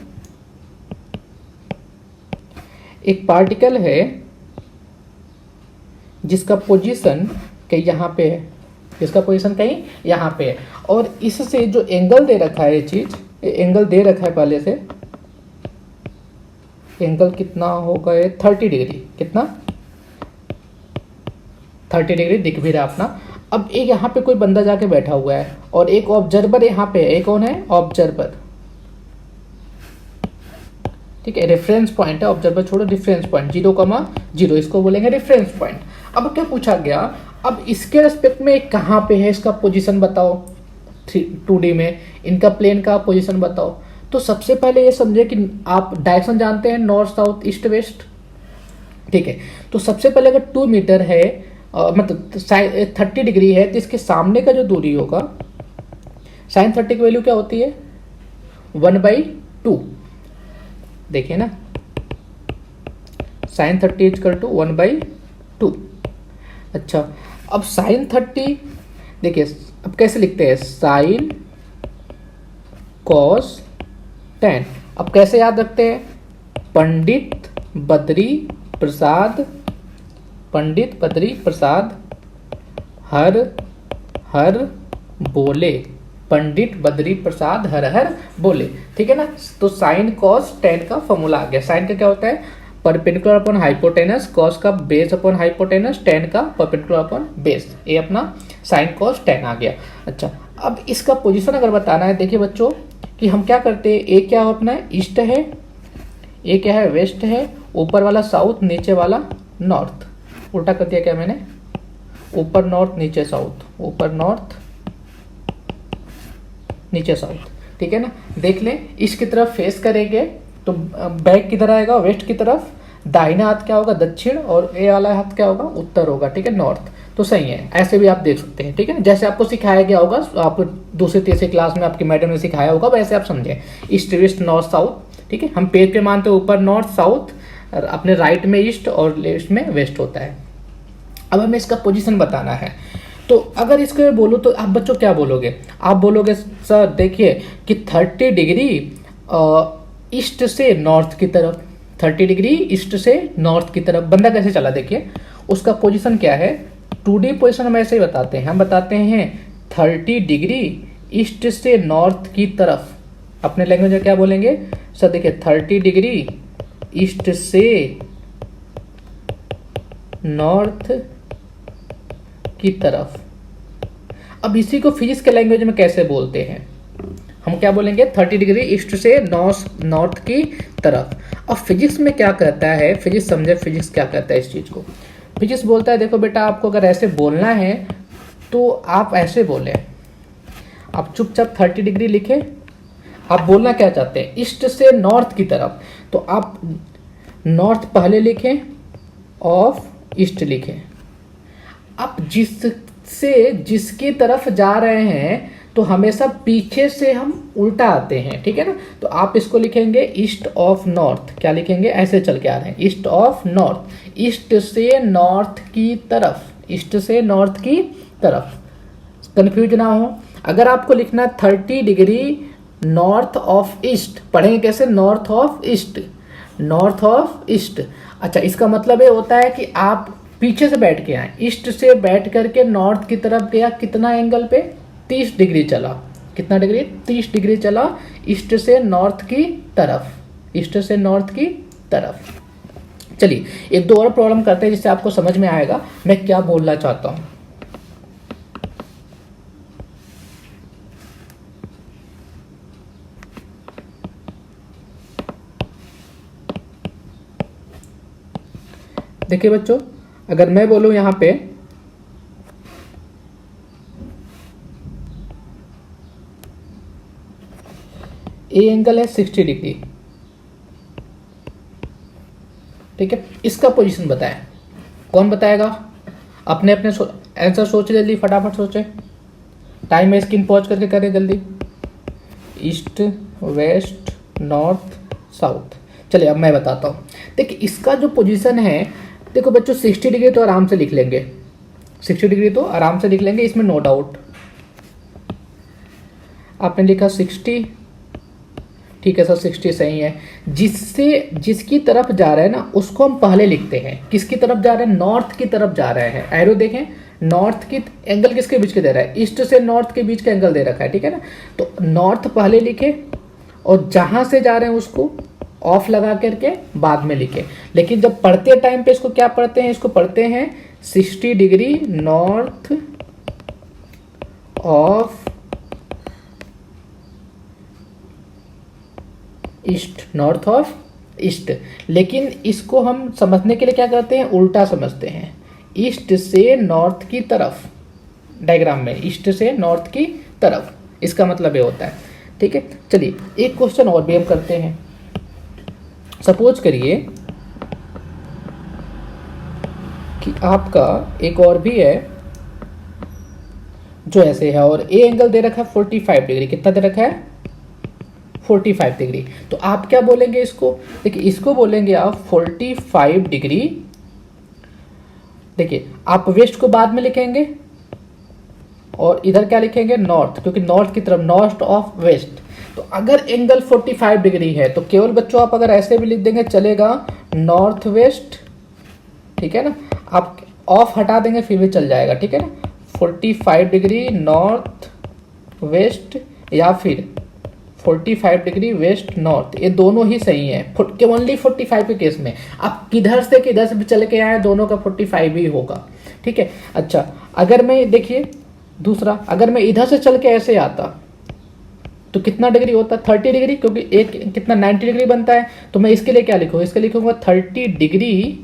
एक पार्टिकल है जिसका पोजीशन कहीं यहाँ पे है, जिसका पोजीशन कहीं यहाँ पे है, और इससे जो एंगल दे रखा है, ये चीज एंगल दे रखा है पहले से, एंगल कितना होगा ये 30 डिग्री, कितना 30 डिग्री दिख भी रहा अपना। अब एक यहाँ पे कोई बंदा जाके बैठा हुआ है और एक ऑब्जर्वर यहाँ पे है, एक कौन है, ऑब्जर्वर, ठीक है, रेफरेंस पॉइंट है, ऑब्जर्वर छोड़ो, रेफरेंस पॉइंट 0,0 इसको बोलेंगे रेफरेंस पॉइंट। अब क्या पूछा गया, अब इसके रेस्पेक्ट में कहाँ पे है, इसका पोजीशन बताओ 2D में, इनका प्लेन का पोजीशन बताओ। तो सबसे पहले ये समझे कि आप डायरेक्शन जानते हैं, नॉर्थ साउथ ईस्ट वेस्ट, ठीक है। तो सबसे पहले अगर 2 मीटर है मतलब 30 डिग्री है, तो इसके सामने का जो दूरी होगा, साइन 30 की वैल्यू क्या होती है 1/2, देखिए ना, साइन 30 इजकल टू 1/2। अच्छा, अब साइन 30 देखिए अब कैसे लिखते हैं, साइन कॉस tan। अब कैसे याद रखते हैं, पंडित बद्री प्रसाद, पंडित बद्री प्रसाद हर हर बोले, पंडित बद्री प्रसाद हर हर बोले, ठीक है ना। तो साइन कॉस tan का फॉर्मूला आ गया। साइन का क्या होता है, परपेंडिकुलर अपॉन हाइपोटेनस, कॉस का बेस अपॉन हाइपोटेनस, tan का परपेंडिकुलर अपॉन बेस, ये अपना साइन कॉस tan आ गया। अच्छा, अब इसका पोजीशन अगर बताना है, देखिए बच्चों कि हम क्या करते हैं, ए क्या अपना ईस्ट है, ए क्या है वेस्ट है, ऊपर वाला साउथ, नीचे वाला नॉर्थ, उल्टा कर दिया क्या मैंने, ऊपर नॉर्थ नीचे साउथ, ऊपर नॉर्थ नीचे साउथ, ठीक है ना। देख लें, इसकी तरफ फेस करेंगे तो बैक किधर आएगा, वेस्ट की तरफ, दाहिना हाथ क्या होगा दक्षिण, और ए वाला हाथ क्या होगा उत्तर होगा, ठीक है, नॉर्थ। तो सही है, ऐसे भी आप देख सकते हैं, ठीक है, जैसे आपको सिखाया गया होगा, आपको दूसरी तीसरी क्लास में आपकी मैडम ने सिखाया होगा, वैसे आप समझे, ईस्ट वेस्ट नॉर्थ साउथ, ठीक है। हम पेज पे मानते हैं ऊपर नॉर्थ साउथ, और अपने राइट में ईस्ट और लेफ्ट में वेस्ट होता है। अब हमें इसका पोजीशन बताना है, तो अगर इसको बोलो तो आप बच्चों क्या बोलोगे, आप बोलोगे सर देखिए कि 30 डिग्री ईस्ट से नॉर्थ की तरफ, 30 डिग्री ईस्ट से नॉर्थ की तरफ बंदा कैसे चला, देखिए उसका पोजीशन क्या है, 2D पोजीशन हम ऐसे ही बताते हैं, हम बताते हैं 30 डिग्री ईस्ट से नॉर्थ की तरफ, अपने लैंग्वेज में क्या बोलेंगे सर, देखिए 30 डिग्री ईस्ट से नॉर्थ की तरफ। अब इसी को फिजिक्स के लैंग्वेज में कैसे बोलते हैं, हम क्या बोलेंगे 30 डिग्री ईस्ट से नॉर्थ की तरफ। अब फिजिक्स में क्या कहता है, फिजिक्स समझे, फिजिक्स क्या कहता है इस चीज को। फिजिक्स बोलता है देखो बेटा, आपको अगर ऐसे बोलना है तो आप ऐसे बोले, आप चुपचाप 30 डिग्री लिखे, आप बोलना क्या चाहते हैं ईस्ट से नॉर्थ की तरफ, तो आप नॉर्थ पहले लिखें, ऑफ ईस्ट लिखें। आप जिसकी तरफ जा रहे हैं तो हमेशा पीछे से हम उल्टा आते हैं, ठीक है ना। तो आप इसको लिखेंगे ईस्ट ऑफ नॉर्थ, क्या लिखेंगे, ऐसे चल के आ रहे हैं, ईस्ट ऑफ नॉर्थ, ईस्ट से नॉर्थ की तरफ, ईस्ट से नॉर्थ की तरफ, कंफ्यूज ना हो। अगर आपको लिखना 30 डिग्री नॉर्थ ऑफ ईस्ट, पढ़ेंगे कैसे, north of east, north of east. अच्छा, इसका मतलब ये होता है कि आप पीछे से बैठ के आए, ईस्ट से बैठ करके नॉर्थ की तरफ गया, कितना एंगल पे 30 डिग्री चला, कितना डिग्री 30 डिग्री चला ईस्ट से नॉर्थ की तरफ, ईस्ट से नॉर्थ की तरफ। चलिए एक दो और प्रॉब्लम करते हैं जिससे आपको समझ में आएगा मैं क्या बोलना चाहता हूं। देखिए बच्चों, अगर मैं बोलूं यहां पे ए एंगल है 60 डिग्री, ठीक है, इसका पोजीशन बताएं, कौन बताएगा? अपने अपने आंसर सोचे जल्दी, फटाफट सोचे, टाइम है, स्क्रीन पॉज करके करें जल्दी। East, west, north, south. चलिए अब मैं बताता हूँ। देखिए इसका जो पोजीशन है, देखो बच्चों 60 डिग्री तो आराम से लिख लेंगे, 60 डिग्री तो आराम से लिख लेंगे, इसमें नो डाउट। आपने लिखा 60, ठीक है सर 60 सही है। जिसकी तरफ जा रहा है ना उसको हम पहले लिखते हैं। किसकी तरफ जा रहे हैं? नॉर्थ की तरफ जा रहे हैं। एरो देखें, नॉर्थ की एंगल किसके बीच के दे रहा है? ईस्ट से नॉर्थ के बीच का एंगल दे रखा है, ठीक है ना। तो नॉर्थ पहले लिखे और जहां से जा रहे हैं उसको ऑफ लगा करके बाद में लिखे। लेकिन जब पढ़ते टाइम पे इसको क्या पढ़ते हैं? इसको पढ़ते हैं 60 degree north of east, north of east. लेकिन इसको हम समझने के लिए क्या करते हैं? उल्टा समझते हैं, ईस्ट से नॉर्थ की तरफ। डायग्राम में ईस्ट से नॉर्थ की तरफ, इसका मतलब ये होता है, ठीक है। चलिए एक क्वेश्चन और भी हम करते हैं। सपोज करिए कि आपका एक और भी है जो ऐसे है और ए एंगल दे रखा है 45 डिग्री। कितना दे रखा है? 45 डिग्री। तो आप क्या बोलेंगे इसको? देखिए इसको बोलेंगे आप 45 डिग्री। देखिए आप वेस्ट को बाद में लिखेंगे और इधर क्या लिखेंगे? नॉर्थ, क्योंकि नॉर्थ की तरफ, नॉर्थ ऑफ वेस्ट। तो अगर एंगल 45 डिग्री है तो केवल बच्चों आप अगर ऐसे भी लिख देंगे चलेगा, नॉर्थ वेस्ट, ठीक है ना। आप ऑफ हटा देंगे फिर भी चल जाएगा, ठीक है ना। 45 डिग्री नॉर्थ वेस्ट या फिर 45 डिग्री वेस्ट नॉर्थ, ये दोनों ही सही है। ओनली 45 के केस में आप किधर से भी चल के आए दोनों का 45 ही होगा, ठीक है। अच्छा अगर मैं, देखिए दूसरा, अगर मैं इधर से चल के ऐसे आता तो कितना डिग्री होता? 30 डिग्री, क्योंकि एक कितना 90 डिग्री बनता है। तो मैं इसके लिए क्या लिखूंगा? इसके लिखूंगा 30 डिग्री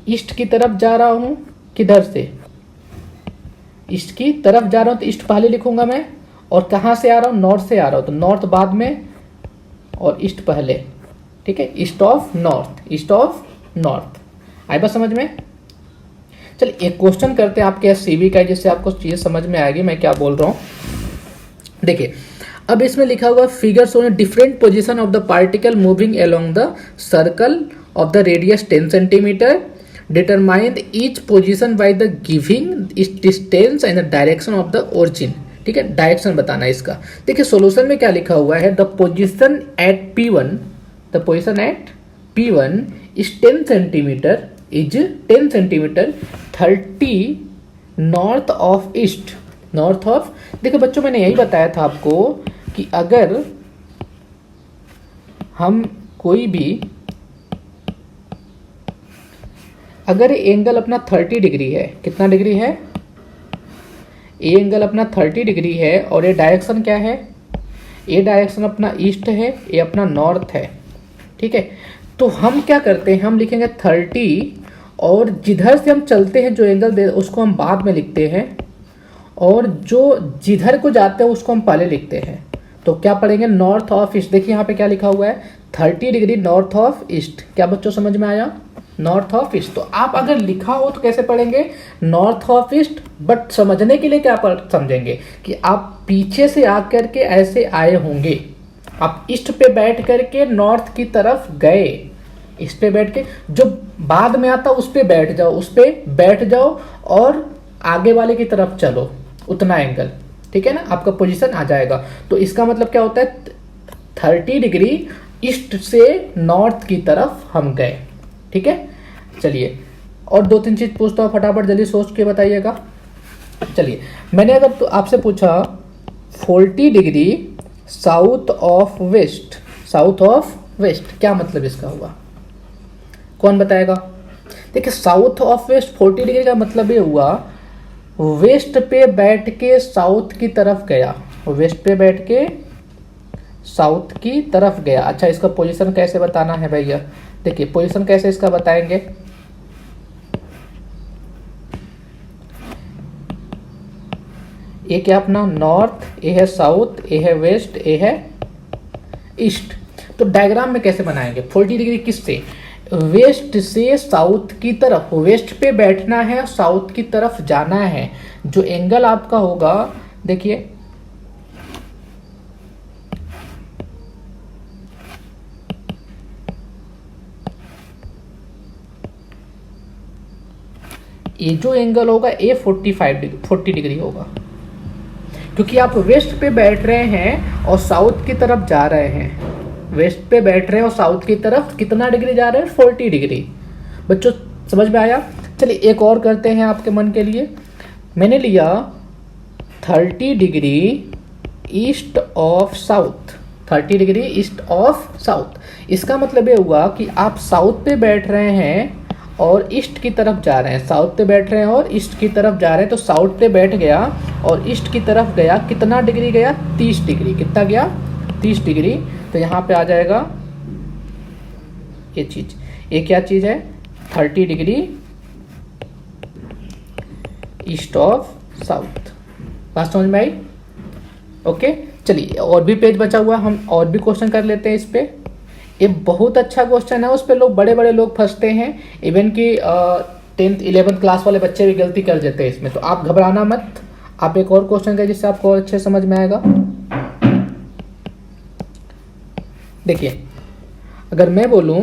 ईस्ट की तरफ जा रहा हूं। किधर से? ईस्ट की तरफ जा रहा हूं तो ईस्ट पहले लिखूंगा मैं, और कहां से आ रहा हूं? नॉर्थ से आ रहा हूं तो नॉर्थ बाद में और ईस्ट पहले, ठीक है। East of north, east of north. आई बात समझ में? चलिए एक क्वेश्चन करते हैं आपके सीबी का, जिससे आपको चीज समझ में आएगी मैं क्या बोल रहा हूं। देखिए अब इसमें लिखा हुआ figure showing different position of the particle moving along the circle of the radius 10 centimetre, determine each position by the giving it's distance and the direction of the origin, ठीक है। डायरेक्शन बताना है इसका। देखिए सॉल्यूशन में क्या लिखा हुआ है? The position at P1, the position at P1 is 10 centimetre, is 10 centimetre 30 north of east, north of. देखो बच्चों मैंने यही बताया था आपको कि अगर हम कोई भी, अगर एंगल अपना 30 डिग्री है, कितना डिग्री है? ए एंगल अपना 30 डिग्री है और ये डायरेक्शन क्या है? ए डायरेक्शन अपना ईस्ट है, ये अपना नॉर्थ है, ठीक है। तो हम क्या करते हैं? हम लिखेंगे 30 और जिधर से हम चलते हैं जो एंगल दे उसको हम बाद में लिखते हैं, और जो जिधर को जाते हैं उसको हम पहले लिखते हैं। तो क्या पढ़ेंगे? North of east. देखिए यहाँ पे क्या लिखा हुआ है? 30 डिग्री नॉर्थ ऑफ ईस्ट। क्या बच्चों समझ में आया? North of east. तो आप अगर लिखा हो तो कैसे पढ़ेंगे? North of east. बट समझने के लिए क्या समझेंगे कि आप पीछे से आकर के ऐसे आए होंगे, आप ईस्ट पे बैठ करके नॉर्थ की तरफ गए, इस पे बैठ के, जो बाद में आता उस पे बैठ जाओ, उस पे बैठ जाओ और आगे वाले की तरफ चलो, उतना एंगल, ठीक है ना, आपका पोजीशन आ जाएगा। तो इसका मतलब क्या होता है? 30 डिग्री ईस्ट से नॉर्थ की तरफ हम गए, ठीक है। चलिए और 2-3 चीज पूछता हूँ, फटाफट जल्दी सोच के बताइएगा। चलिए मैंने अगर तो आपसे पूछा 40 degree south of west, south of west क्या मतलब इसका हुआ? कौन बताएगा? देखिए साउथ ऑफ वेस्ट 40 डिग्री का मतलब ये हुआ वेस्ट पे बैठ के साउथ की तरफ गया, वेस्ट पे बैठ के साउथ की तरफ गया। अच्छा इसका पोजीशन कैसे बताना है भैया? देखिए पोजीशन कैसे इसका बताएंगे। ये क्या अपना नॉर्थ, ए है साउथ, ए है वेस्ट, ए है ईस्ट। तो डायग्राम में कैसे बनाएंगे 40 डिग्री किससे, वेस्ट से साउथ की तरफ, वेस्ट पे बैठना है और साउथ की तरफ जाना है। जो एंगल आपका होगा देखिए, ये जो एंगल होगा ये 40 डिग्री होगा, क्योंकि आप वेस्ट पे बैठ रहे हैं और साउथ की तरफ जा रहे हैं। वेस्ट पे बैठ रहे हैं और साउथ की तरफ कितना डिग्री जा रहे हैं, 40 डिग्री। बच्चों समझ में आया। चलिए एक और करते हैं आपके मन के लिए। मैंने लिया 30 degree east of south, 30 degree east of south. इसका मतलब ये हुआ कि आप साउथ पे बैठ रहे हैं और ईस्ट की तरफ जा रहे हैं, साउथ पे बैठ रहे हैं और ईस्ट की तरफ जा रहे हैं। तो साउथ पे बैठ गया और ईस्ट की तरफ गया, कितना डिग्री गया, 30 डिग्री। कितना गया, 30 डिग्री। तो यहाँ पे आ जाएगा ये चीज, ये क्या चीज है, 30 डिग्री ईस्ट ऑफ साउथ। बात समझ में आई। ओके चलिए और भी पेज बचा हुआ, हम और भी क्वेश्चन कर लेते हैं इस पे। ये बहुत अच्छा क्वेश्चन है, उस पर लोग बड़े बड़े लोग फंसते हैं, इवन कि 10th 11th क्लास वाले बच्चे भी गलती कर देते हैं इसमें। तो आप घबराना मत, आप एक और क्वेश्चन करें जिससे आपको और अच्छे समझ में आएगा। देखिए अगर मैं बोलूं,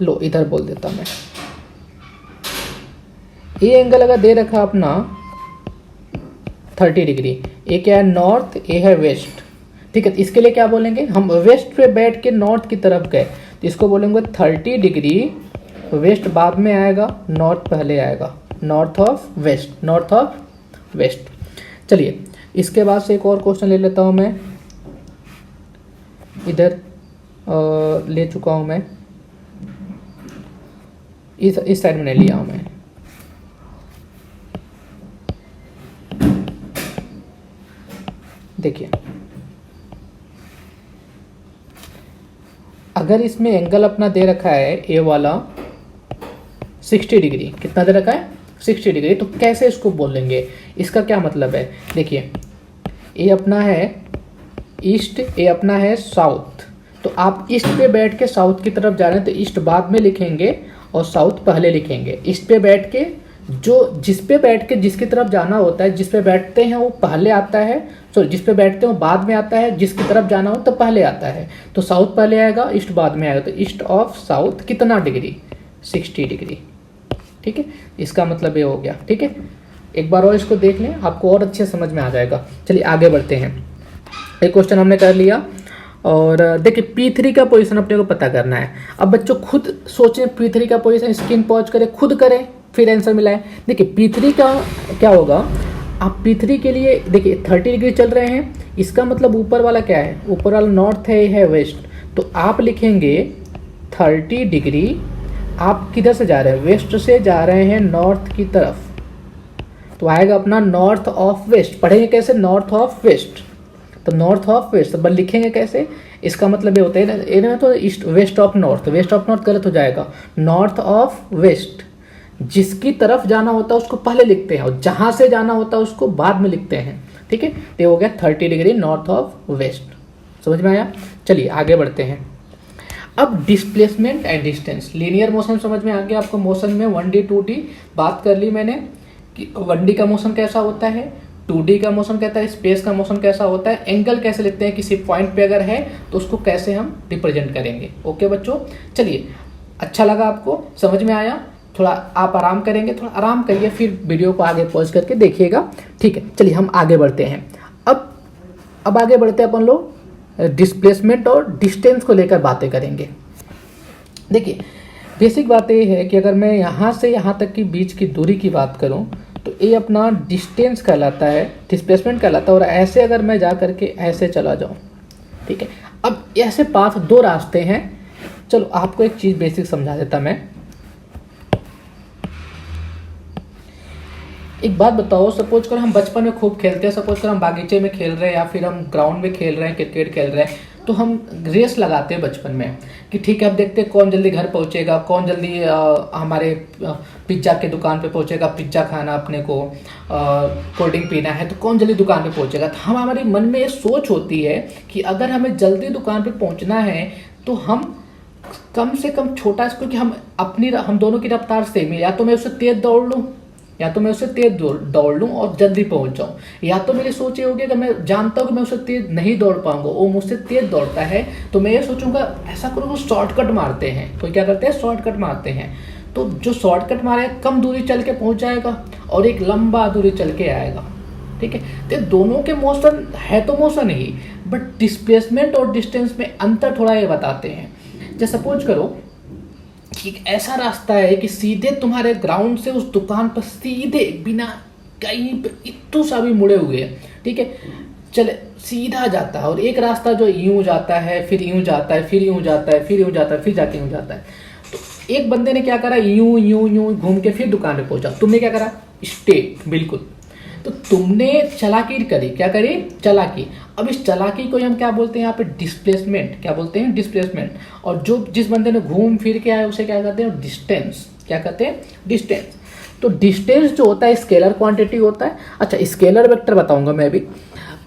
लो इधर बोल देता मैं, ये एंगल अगर दे रखा अपना 30 डिग्री, ये क्या है नॉर्थ, ये है वेस्ट। ठीक है, इसके लिए क्या बोलेंगे हम, वेस्ट पे बैठ के नॉर्थ की तरफ गए तो इसको बोलेंगे 30 डिग्री, वेस्ट बाद में आएगा, नॉर्थ पहले आएगा, north of west, north of west. चलिए इसके बाद से एक और क्वेश्चन ले लेता हूं मैं, इधर ले चुका हूं मैं, इस साइड में नहीं लिया हूं मैं। देखिए अगर इसमें एंगल अपना दे रखा है ए वाला 60 डिग्री, कितना दे रखा है 60 डिग्री, तो कैसे इसको बोलेंगे, इसका क्या मतलब है। देखिए ए अपना है ईस्ट, ए अपना है साउथ। तो आप ईस्ट पे बैठ के साउथ की तरफ जा रहे हैं तो ईस्ट बाद में लिखेंगे और साउथ पहले लिखेंगे। ईस्ट पे बैठ के जिस पे बैठ के जिसकी तरफ जाना होता है, जिस पे बैठते हैं वो पहले आता है, सॉरी जिस पे बैठते हैं वो बाद में आता है, जिसकी तरफ जाना हो तो पहले आता है। तो साउथ पहले आएगा, ईस्ट बाद में आएगा। तो ईस्ट ऑफ साउथ कितना डिग्री, 60 डिग्री। ठीक है, इसका मतलब ये हो गया। ठीक है, एक बार और इसको देख लें, आपको और अच्छे समझ में आ जाएगा। चलिए आगे बढ़ते हैं। एक क्वेश्चन हमने कर लिया और देखिए P3 का पोजीशन अपने को पता करना है। अब बच्चों खुद सोचें P3 का पोजीशन, स्क्रीन पॉज करें, खुद करें, फिर आंसर मिलाएं। देखिए P3 का क्या होगा, आप P3 के लिए देखिए 30 डिग्री चल रहे हैं, इसका मतलब ऊपर वाला क्या है, ऊपर वाला नॉर्थ है वेस्ट। तो आप लिखेंगे 30 डिग्री, आप किधर से जा रहे हैं, वेस्ट से जा रहे हैं नॉर्थ की तरफ, तो आएगा अपना नॉर्थ ऑफ वेस्ट। पढ़ेंगे कैसे, नॉर्थ ऑफ वेस्ट। तो नॉर्थ ऑफ वेस्ट बस लिखेंगे कैसे, इसका मतलब ये होता है ना, तो east west of north, west of north गलत हो जाएगा, नॉर्थ ऑफ वेस्ट। जिसकी तरफ जाना होता है उसको पहले लिखते हैं और जहां से जाना होता है उसको बाद में लिखते हैं। ठीक है, तो ये हो गया 30 डिग्री नॉर्थ ऑफ वेस्ट। समझ में आया। चलिए आगे बढ़ते हैं। अब displacement and distance, linear motion समझ में आ गया आपको। मोशन में 1D 2D बात कर ली मैंने कि 1D का मोशन कैसा होता है, 2D का मोशन कहता है, स्पेस का मोशन कैसा होता है, एंगल कैसे लिखते हैं, किसी पॉइंट पे अगर है तो उसको कैसे हम रिप्रेजेंट करेंगे। ओके बच्चों, चलिए अच्छा लगा आपको, समझ में आया। थोड़ा आप आराम करेंगे, थोड़ा आराम करिए, फिर वीडियो को आगे पॉज करके देखिएगा। ठीक है, चलिए हम आगे बढ़ते हैं। अब आगे बढ़ते हैं, अपन लोग डिस्प्लेसमेंट और डिस्टेंस को लेकर बातें करेंगे। देखिए बेसिक बात ये है कि अगर मैं यहाँ से यहाँ तक की बीच की दूरी की बात करूँ तो ये अपना डिस्टेंस कहलाता है, डिस्प्लेसमेंट कहलाता है। और ऐसे अगर मैं जा करके ऐसे चला जाऊँ, ठीक है, अब ऐसे पाथ दो रास्ते हैं। चलो आपको एक चीज़ बेसिक समझा देता मैं। एक बात बताओ, सपोज कर हम बचपन में खूब खेलते हैं, सपोज कर हम बागीचे में खेल रहे हैं या फिर हम ग्राउंड में खेल रहे हैं, क्रिकेट खेल रहे हैं, तो हम रेस लगाते हैं बचपन में कि ठीक है अब देखते हैं कौन जल्दी घर पहुंचेगा, कौन जल्दी हमारे पिज्ज़ा के दुकान पे पहुंचेगा, पिज्ज़ा खाना अपने को, कोल्ड ड्रिंक पीना है तो कौन जल्दी दुकान पे पहुंचेगा। तो हम हमारे मन में ये सोच होती है कि अगर हमें जल्दी दुकान पे पहुंचना है तो हम कम से कम छोटा, क्योंकि हम दोनों की रफ्तार सेम है, या तो मैं उससे तेज दौड़ लूँ या तो मैं उससे तेज दौड़ लूँ और जल्दी पहुंच जाऊँ, या तो मेरी सोच ये होगी कि मैं जानता हूँ कि मैं उससे तेज नहीं दौड़ पाऊंगा, वो मुझसे तेज दौड़ता है तो मैं ये सोचूंगा ऐसा करूँ, वो शॉर्टकट मारते हैं। कोई क्या करते हैं, शॉर्टकट मारते हैं। तो जो शॉर्टकट मारेगा कम दूरी चल के पहुंच जाएगा और एक लंबा दूरी चल के आएगा। ठीक है, तो दोनों के मोशन है तो मोशन ही, बट डिस्प्लेसमेंट और डिस्टेंस में अंतर थोड़ा ये बताते हैं। जैसे सपोज करो कि एक ऐसा रास्ता है कि सीधे तुम्हारे ग्राउंड से उस दुकान पर सीधे बिना कहीं पे इतू सा भी मुड़े हुए है, ठीक है, चले सीधा जाता है। और एक रास्ता जो यूं जाता है, फिर यूं जाता है, फिर यूं जाता है, फिर यूं जाता है, फिर जाके यूं जाता है। तो एक बंदे ने क्या करा, यूं यूं यूं घूम के फिर दुकान पे पहुंचा। तुमने क्या करा, स्ट्रेट बिल्कुल। तो तुमने चालाकी करी, क्या करी, चालाकी। अब इस चालाकी को हम क्या बोलते हैं यहाँ पे, डिस्प्लेसमेंट। क्या बोलते हैं, डिस्प्लेसमेंट। और जो जिस बंदे ने घूम फिर के आया उसे क्या कहते हैं, डिस्टेंस। क्या कहते हैं, डिस्टेंस। तो डिस्टेंस जो होता है स्केलर क्वांटिटी होता है। अच्छा, स्केलर वेक्टर बताऊंगा मैं अभी।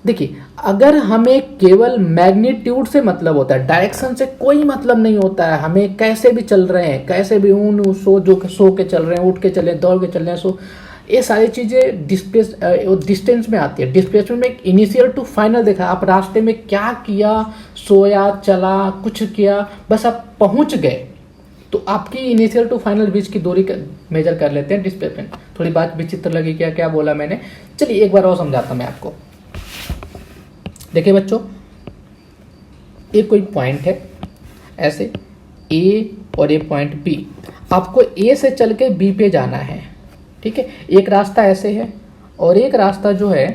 देखिए, अगर हमें केवल मैग्नीट्यूड से मतलब होता है, डायरेक्शन से कोई मतलब नहीं होता है, हमें कैसे भी चल रहे हैं, कैसे भी सो के चल रहे हैं, उठ के चले, दौड़ के चल रहे हैं, ये सारी चीज़ें डिस्टेंस में आती है। डिस्प्लेसमेंट में इनिशियल टू फाइनल देखा, आप रास्ते में क्या किया, सोया, चला, कुछ किया, बस आप पहुंच गए, तो आपकी इनिशियल टू फाइनल बीच की दूरी मेजर कर लेते हैं डिस्प्लेसमेंट। थोड़ी बात विचित्र लगी, क्या क्या बोला मैंने, चलिए एक बार और समझाता मैं आपको। देखिए बच्चों, एक कोई पॉइंट है ऐसे ए और ये पॉइंट बी, आपको ए से चल के बी पे जाना है। ठीक है, एक रास्ता ऐसे है और एक रास्ता जो है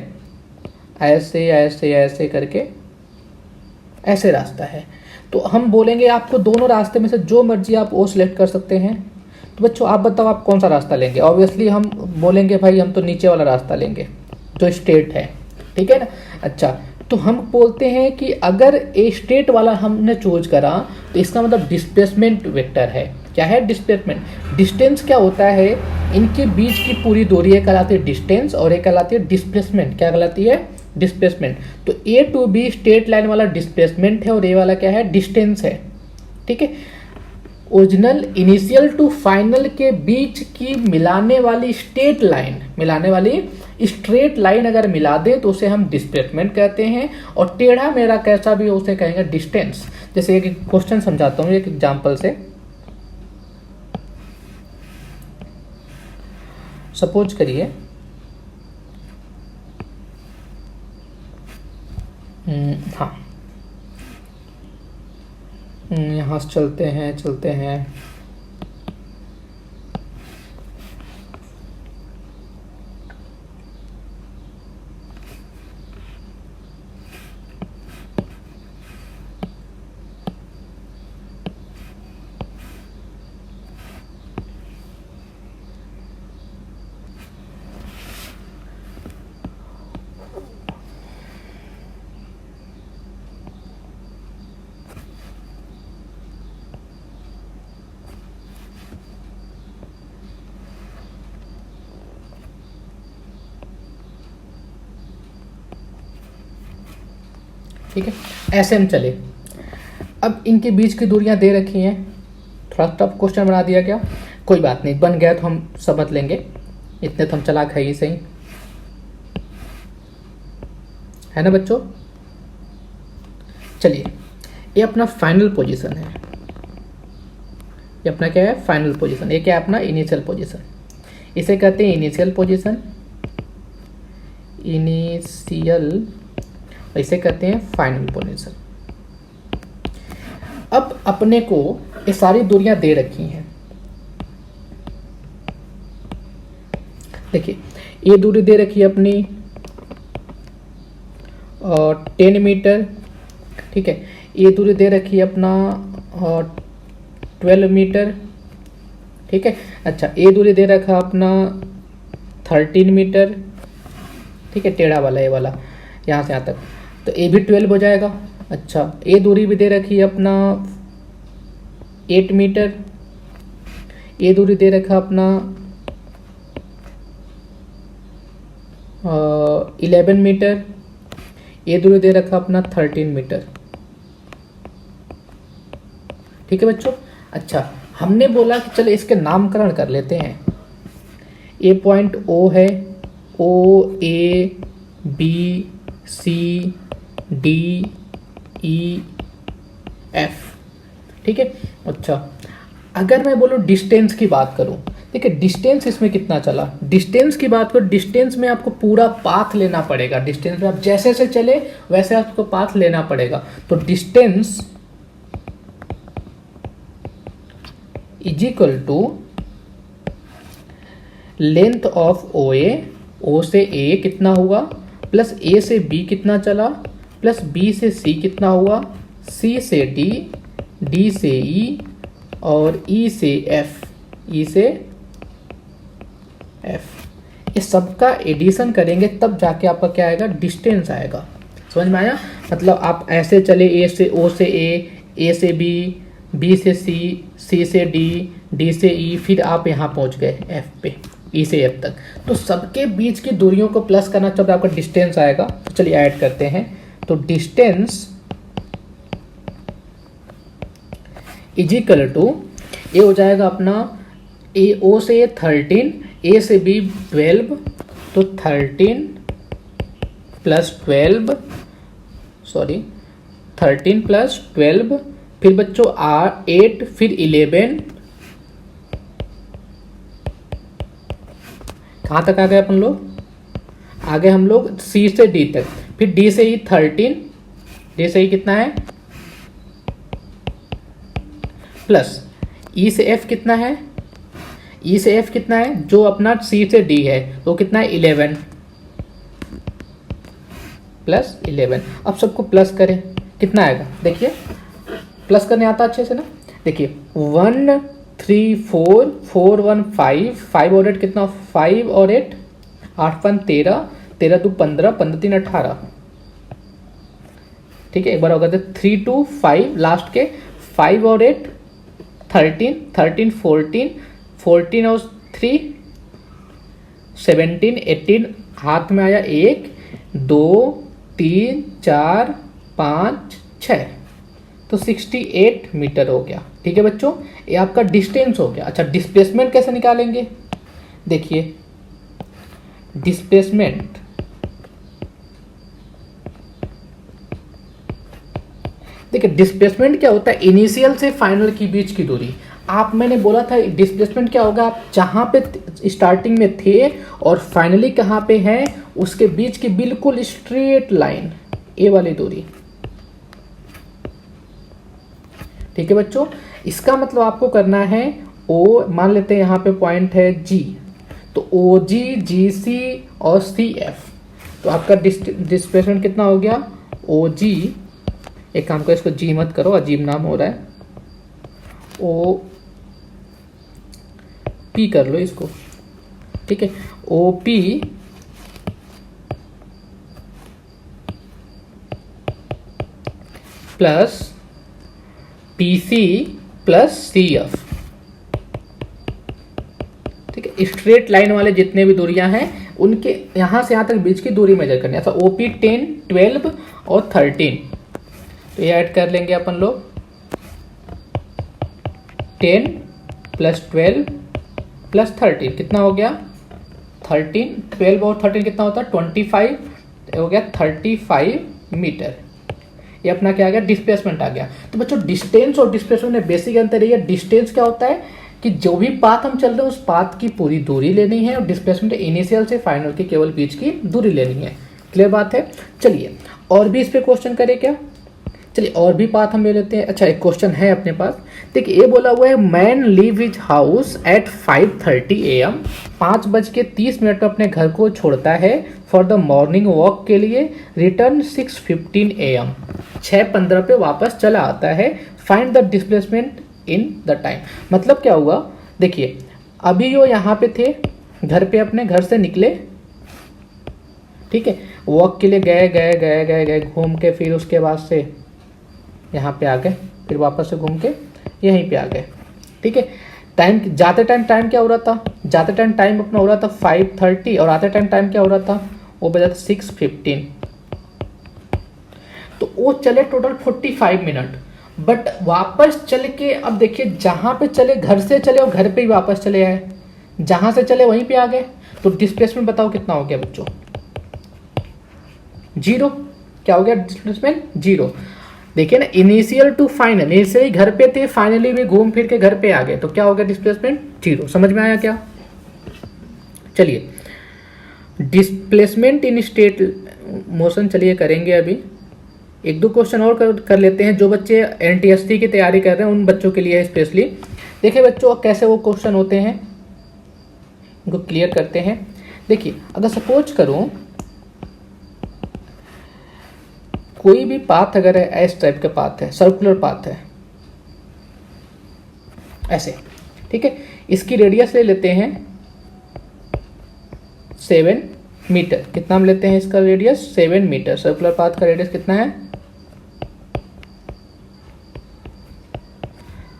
ऐसे ऐसे ऐसे करके ऐसे रास्ता है। तो हम बोलेंगे आपको दोनों रास्ते में से जो मर्जी आप वो सिलेक्ट कर सकते हैं। तो बच्चों आप बताओ आप कौन सा रास्ता लेंगे। ऑब्वियसली हम बोलेंगे भाई हम तो नीचे वाला रास्ता लेंगे जो स्ट्रेट है, ठीक है ना। अच्छा, तो हम बोलते हैं कि अगर ए स्ट्रेट वाला हमने चूज करा तो इसका मतलब डिस्प्लेसमेंट वेक्टर है। क्या है, डिस्प्लेसमेंट। डिस्टेंस क्या होता है, इनके बीच की पूरी दूरी, एक कहलाती है डिस्टेंस और एक कहलाती है डिस्प्लेसमेंट। क्या कहलाती है, डिस्प्लेसमेंट। तो ए टू बी स्ट्रेट लाइन वाला डिस्प्लेसमेंट है और ए वाला क्या है, डिस्टेंस है। ठीक है, ओरिजिनल इनिशियल टू फाइनल के बीच की मिलाने वाली स्ट्रेट लाइन, मिलाने वाली स्ट्रेट लाइन अगर मिला दे तो उसे हम डिस्प्लेसमेंट कहते हैं, और टेढ़ा मेढ़ा कैसा भी हो उसे कहेंगे डिस्टेंस। जैसे एक क्वेश्चन समझाता हूँ एक एग्जांपल से। सपोज करिए हाँ, यहाँ से चलते हैं ठीक है, ऐसे हम चले। अब इनके बीच की दूरियां दे रखी हैं, थोड़ा टफ क्वेश्चन बना दिया गया, कोई बात नहीं, बन गया तो हम समझ लेंगे, इतने तो हम चालाक है ही सही, है ना बच्चों। चलिए, ये अपना फाइनल पोजीशन है, ये अपना क्या है, फाइनल पोजीशन। ये क्या है, अपना इनिशियल पोजीशन। इसे कहते हैं इनिशियल पोजीशन, इनिशियल, इसे कहते हैं फाइनल पोजीशन। अब अपने को ये सारी दूरियां दे रखी हैं। देखिए, ये दूरी दे रखी है अपनी 10 मीटर, ठीक है। ये दूरी दे रखी है अपना 12 मीटर, ठीक है। अच्छा, ये दूरी दे रखा अपना 13 मीटर, ठीक है, टेढ़ा वाला ये वाला यहाँ से यहाँ तक, तो ये भी 12 हो जाएगा, अच्छा, ये दूरी भी दे रखी है अपना 8 मीटर, ये दूरी दे रखा अपना 11 मीटर, ये दूरी दे रखा अपना 13 मीटर। ठीक है बच्चों। अच्छा, हमने बोला कि चलो इसके नामकरण कर लेते हैं। ए पॉइंट ओ है, O A B C D E F. ठीक है। अच्छा, अगर मैं बोलूँ डिस्टेंस की बात करूँ, देखिए डिस्टेंस इसमें कितना चला, डिस्टेंस की बात करो, डिस्टेंस में आपको पूरा पाथ लेना पड़ेगा। डिस्टेंस में आप जैसे से चले वैसे आपको पाथ लेना पड़ेगा। तो distance is equal to length of O A, O से ए कितना हुआ, प्लस ए से बी कितना चला, प्लस बी से सी कितना हुआ, सी से डी, डी से ई और ई से एफ, ई से एफ। इस सब का एडिशन करेंगे तब जाके आपका क्या आएगा, डिस्टेंस आएगा। समझ में आया। मतलब आप ऐसे चले, ए से ओ से ए से बी, बी से सी, सी से डी, डी से ई, फिर आप यहाँ पहुँच गए एफ पे, ई से एफ तक। तो सबके बीच की दूरियों को प्लस करना तब आपका डिस्टेंस आएगा। तो चलिए ऐड करते हैं। तो डिस्टेंस इज इक्वल टू, ये हो जाएगा अपना ए ओ से 13, ए से बी 12, तो 13 प्लस 12, सॉरी 13 प्लस 12, फिर बच्चों 8, फिर 11, कहाँ तक आ गए अपन लोग, आगे हम लोग सी से डी तक, फिर डी से ई 13, डी से ई कितना है, प्लस ई से एफ कितना है, ई से एफ कितना है, जो अपना सी से डी है तो कितना है 11, प्लस 11। अब सबको प्लस करें, कितना आएगा देखिए, प्लस करने आता अच्छे से ना। देखिए 1 3 4 4 1 5, 5 और 8 कितना, 5 और 8 8 1 13, 13 2 15, 15 3 18। ठीक है, एक बार होगा 3 2 5 लास्ट के, 5 और 8 13, 13 14, 14 और 3 17, 18, हाथ में आया 1 2 3 4 5 6, तो 68 मीटर हो गया। ठीक है बच्चों, ये आपका डिस्टेंस हो गया। अच्छा, डिस्प्लेसमेंट कैसे निकालेंगे, देखिए डिस्प्लेसमेंट देखिए डिस्प्लेसमेंट क्या होता है, इनिशियल से फाइनल के बीच की दूरी। आप, मैंने बोला था डिस्प्लेसमेंट क्या होगा, आप जहां पे स्टार्टिंग में थे और फाइनली कहां पे हैं उसके बीच की बिल्कुल स्ट्रेट लाइन, ये वाली दूरी। ठीक है बच्चों, इसका मतलब आपको करना है ओ, मान लेते हैं यहाँ पे पॉइंट है जी, तो ओ जी, जी सी और सी एफ, तो आपका डिस्प्लेसमेंट कितना हो गया, ओ जी, एक काम करो इसको जी मत करो, अजीब नाम हो रहा है, ओ पी कर लो इसको। ठीक है, O P plus P C plus C F. ठीक है, स्ट्रेट लाइन वाले जितने भी दूरियां हैं उनके यहां से यहां तक बीच की दूरी मेजर करनी है। ऐसा ओपी 10 12 और 13, तो ये ऐड कर लेंगे अपन लोग, 10 प्लस 12 प्लस 13 कितना हो गया, 13, 12 और 13 कितना होता है 25, हो गया 35 मीटर। ये अपना क्या आ गया, डिस्प्लेसमेंट आ गया। तो बच्चों डिस्टेंस और डिस्प्लेसमेंट में बेसिक अंतर है। डिस्टेंस क्या होता है कि जो भी पाथ हम चल रहे हैं उस पाथ की पूरी दूरी लेनी है, और डिस्प्लेसमेंट इनिशियल से फाइनल की केवल बीच की दूरी लेनी है। क्लियर बात है। चलिए और भी इस पे क्वेश्चन करें क्या, चलिए और भी पाथ हम ले लेते हैं। अच्छा, एक क्वेश्चन है अपने पास, देखिए ये बोला हुआ है man leave his house at 5:30 AM, 5:30 पर अपने घर को छोड़ता है फॉर द मॉर्निंग वॉक के लिए, रिटर्न 6:15 AM, 6:15 पे वापस चला आता है, find the displacement in the time. मतलब क्या हुआ, देखिए अभी वो यहाँ पे थे, घर पे अपने घर से निकले, ठीक है, वॉक के लिए गए गए गए गए गए घूम के, फिर उसके बाद से यहाँ पे आ गए, फिर वापस से घूम के यहीं पे आ गए। ठीक है, टाइम जाते टाइम क्या हो रहा था, जाते टाइम अपना हो रहा था 5:30 और आते टाइम क्या हो रहा था, वो बजा था 6:15। तो वो चले टोटल 45 मिनट। बट वापस चल के अब देखिए, जहाँ पे चले, घर से चले और घर पे ही वापस चले आए, जहाँ से चले वहीं पे आ गए। तो डिस्प्लेसमेंट बताओ कितना हो गया बच्चों, 0। क्या हो गया डिस्प्लेसमेंट, 0। देखिए ना, इनिशियल टू फाइनल, इनिशियली घर पे थे, फाइनली भी घूम फिर के घर पे आ गए, तो क्या हो गया डिस्प्लेसमेंट, 0। समझ में आया क्या? चलिए, डिस्प्लेसमेंट इन स्टेट मोशन चलिए करेंगे अभी। एक दो क्वेश्चन और कर लेते हैं, जो बच्चे एनटीएससी की तैयारी कर रहे हैं उन बच्चों के लिए स्पेशली। देखिए बच्चों, कैसे वो क्वेश्चन होते हैं, इनको क्लियर करते हैं। देखिए, अगर सपोज करूं कोई भी पाथ अगर है, एस टाइप का पाथ है, सर्कुलर पाथ है ऐसे, ठीक है, इसकी रेडियस ले लेते हैं 7 मीटर। कितना हम लेते हैं इसका रेडियस, 7 मीटर। सर्कुलर पाथ का रेडियस कितना है?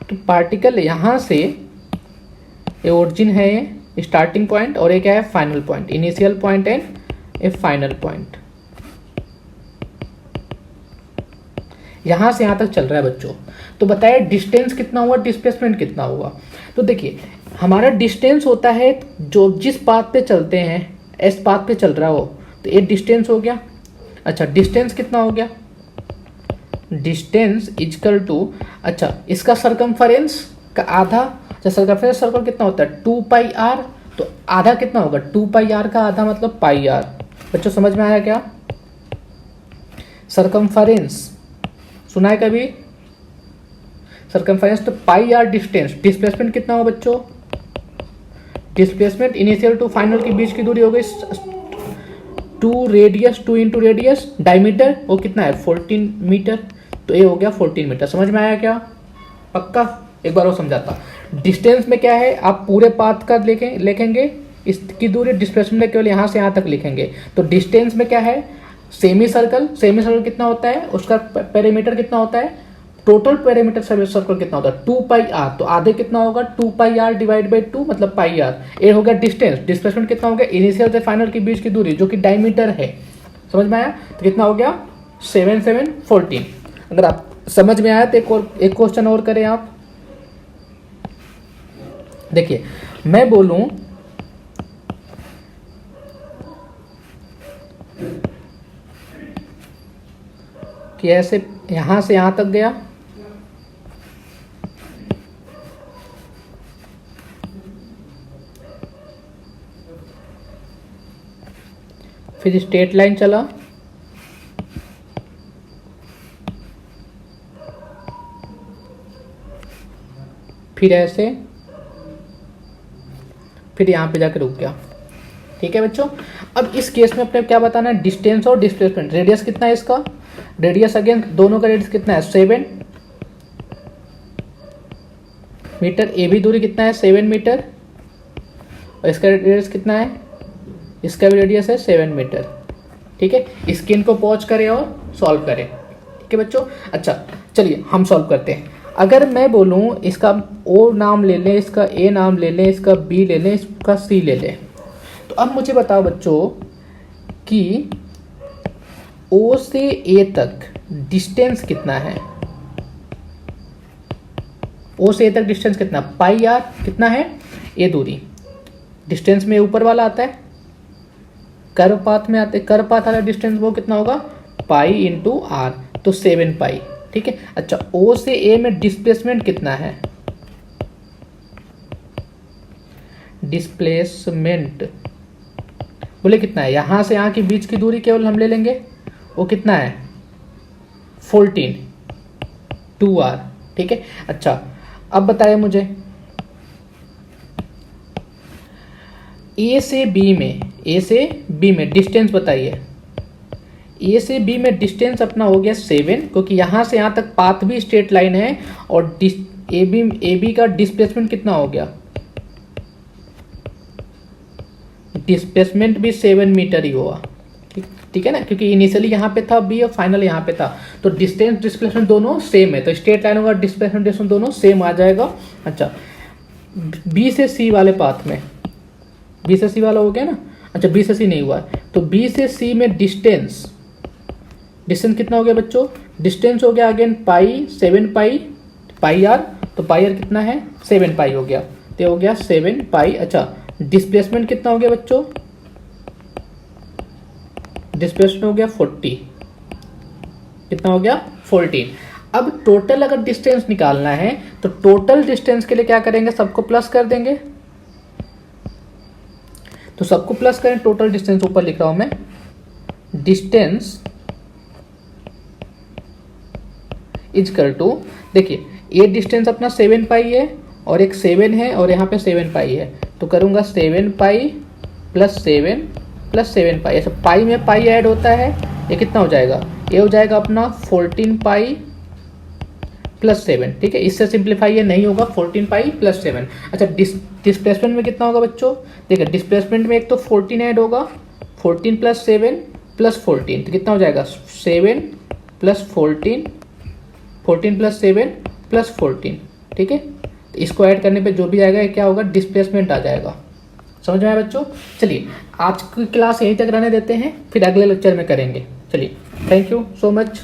तो पार्टिकल यहां से, ये ओरिजिन है, ये स्टार्टिंग पॉइंट, और ये क्या है, final point, initial point and A final point. यहां से यहां तक चल रहा है बच्चों। तो बताइए डिस्टेंस कितना हुआ, डिस्प्लेसमेंट कितना हुआ। तो देखिए, हमारा डिस्टेंस होता है जो जिस पाथ पे चलते हैं, एस पाथ पे चल रहा हो, तो ये डिस्टेंस हो गया। अच्छा, डिस्टेंस कितना हो गया, डिस्टेंस इजकल टू, अच्छा इसका सरकमफरेंस का आधा। अच्छा, सरकमफरेंस सर्कल कितना होता है, 2πr, तो आधा कितना होगा, 2πr का आधा मतलब πr। बच्चों समझ में आया क्या? सरकमफरेंस सुना है कभी, सरकमफरेंस, तो πr डिस्टेंस। डिस्प्लेसमेंट कितना हुआ बच्चों, डिस्प्लेसमेंट इनिशियल टू फाइनल के बीच की दूरी हो गई 2 रेडियस, 2 इंटू रेडियस, डायमीटर वो कितना है 14 मीटर। तो ये हो गया 14 मीटर। समझ में आया क्या? पक्का? एक बार वो समझाता। डिस्टेंस में क्या है, आप पूरे पाथ का लिखेंगे, इसकी दूरी, डिस्प्लेसमेंट में केवल यहाँ से यहाँ तक लिखेंगे। तो डिस्टेंस में क्या है, सेमी सर्कल, सेमी सर्कल कितना होता है, उसका पेरीमीटर कितना होता है, टोटल पेरीमीटर सर्कल कितना होता है 2πr। तो आधे कितना होगा, 2πr डिवाइड बाई 2 मतलब πr। ये हो गया डिस्टेंस। डिस्प्लेसमेंट कितना हो गया, इनिशियल से फाइनल के बीच की दूरी जो कि डायमीटर है। समझ में आया? तो कितना हो गया 7 7 14। अगर आप समझ में आया तो एक क्वेश्चन और करें आप। देखिए, मैं बोलूं कि ऐसे यहां से यहां तक गया, फिर स्ट्रेट लाइन चला, फिर ऐसे, फिर यहां पे जाकर रुक गया। ठीक है बच्चों, अब इस केस में अपने क्या बताना है, डिस्टेंस और डिस्प्लेसमेंट। रेडियस कितना है इसका, रेडियस अगेन दोनों का रेडियस कितना है 7 मीटर। ए भी दूरी कितना है 7 मीटर, और इसका रेडियस कितना है, इसका भी रेडियस है 7 मीटर। ठीक है, इसकी इनको पॉज करें और सॉल्व करें। ठीक है बच्चों, अच्छा चलिए हम सॉल्व करते हैं। अगर मैं बोलूं इसका ओ नाम ले लें, इसका ए नाम ले लें, इसका बी ले लें, इसका सी ले लें, तो अब मुझे बताओ बच्चों कि ओ से ए तक डिस्टेंस कितना है, ओ से ए तक डिस्टेंस कितना, πr कितना है, ए दूरी। डिस्टेंस में ऊपर वाला आता है, कर्व पाथ में आते, कर्व पाथ वाला डिस्टेंस वो कितना होगा पाई इंटू आर, तो 7π। ठीक है, अच्छा ओ से ए में डिस्प्लेसमेंट कितना है, डिस्प्लेसमेंट बोले कितना है, यहां से यहां के बीच की दूरी केवल हम ले लेंगे, वो कितना है 14 2r। ठीक है, अच्छा अब बताइए मुझे ए से बी में, ए से बी में डिस्टेंस बताइए। ए से बी में डिस्टेंस अपना हो गया 7, क्योंकि यहां से यहां तक पाथ भी स्ट्रेट लाइन है, और ए बी का डिस्प्लेसमेंट कितना हो गया, डिस्प्लेसमेंट भी 7 मीटर ही हुआ। ठीक, ठीक है ना, क्योंकि इनिशियली यहाँ पे था बी और फाइनल यहाँ पे था, तो डिस्टेंस डिस्प्लेसमेंट दोनों सेम है, तो स्ट्रेट लाइन होगा, डिस्प्लेसमेंट डिस्टेंस दोनों सेम आ जाएगा। अच्छा, बी से सी वाले पाथ में, बी से सी वाला हो गया ना, अच्छा बी से सी नहीं हुआ है, तो बी से सी में डिस्टेंस कितना हो गया बच्चों, डिस्टेंस हो गया again pi 7 pi pi are, तो पाई आर कितना है 7 पाई हो गया, तो हो गया 7 पाई। अच्छा, डिस्प्लेसमेंट कितना हो गया बच्चों, डिस्प्लेसमेंट हो गया 40, कितना हो गया 14। अब टोटल अगर डिस्टेंस निकालना है तो टोटल डिस्टेंस के लिए क्या करेंगे, सबको प्लस कर देंगे, तो सबको प्लस करें, टोटल डिस्टेंस ऊपर लिख रहा हूं मैं, डिस्टेंस इजकल टू, देखिए ये डिस्टेंस अपना 7 पाई है और एक 7 है और यहाँ पे 7 पाई है, तो करूंगा 7 पाई प्लस 7 पाई, ऐसा पाई में पाई ऐड होता है, ये कितना हो जाएगा, ये हो जाएगा अपना 14 पाई प्लस 7, ठीक है, इससे सिंप्लीफाई ये नहीं होगा, 14 पाई प्लस 7। अच्छा, डिस्प्लेसमेंट में कितना होगा बच्चों, देखिए डिस्प्लेसमेंट में एक तो 14 ऐड होगा, 14 प्लस 7 प्लस 14, तो कितना हो जाएगा 7 प्लस 14, 14 प्लस 7 प्लस 14, ठीक है, तो इसको ऐड करने पे जो भी आएगा ये क्या होगा, डिस्प्लेसमेंट आ जाएगा। समझ में आया बच्चों? चलिए आज की क्लास यहीं तक रहने देते हैं, फिर अगले लेक्चर में करेंगे। चलिए, थैंक यू सो मच।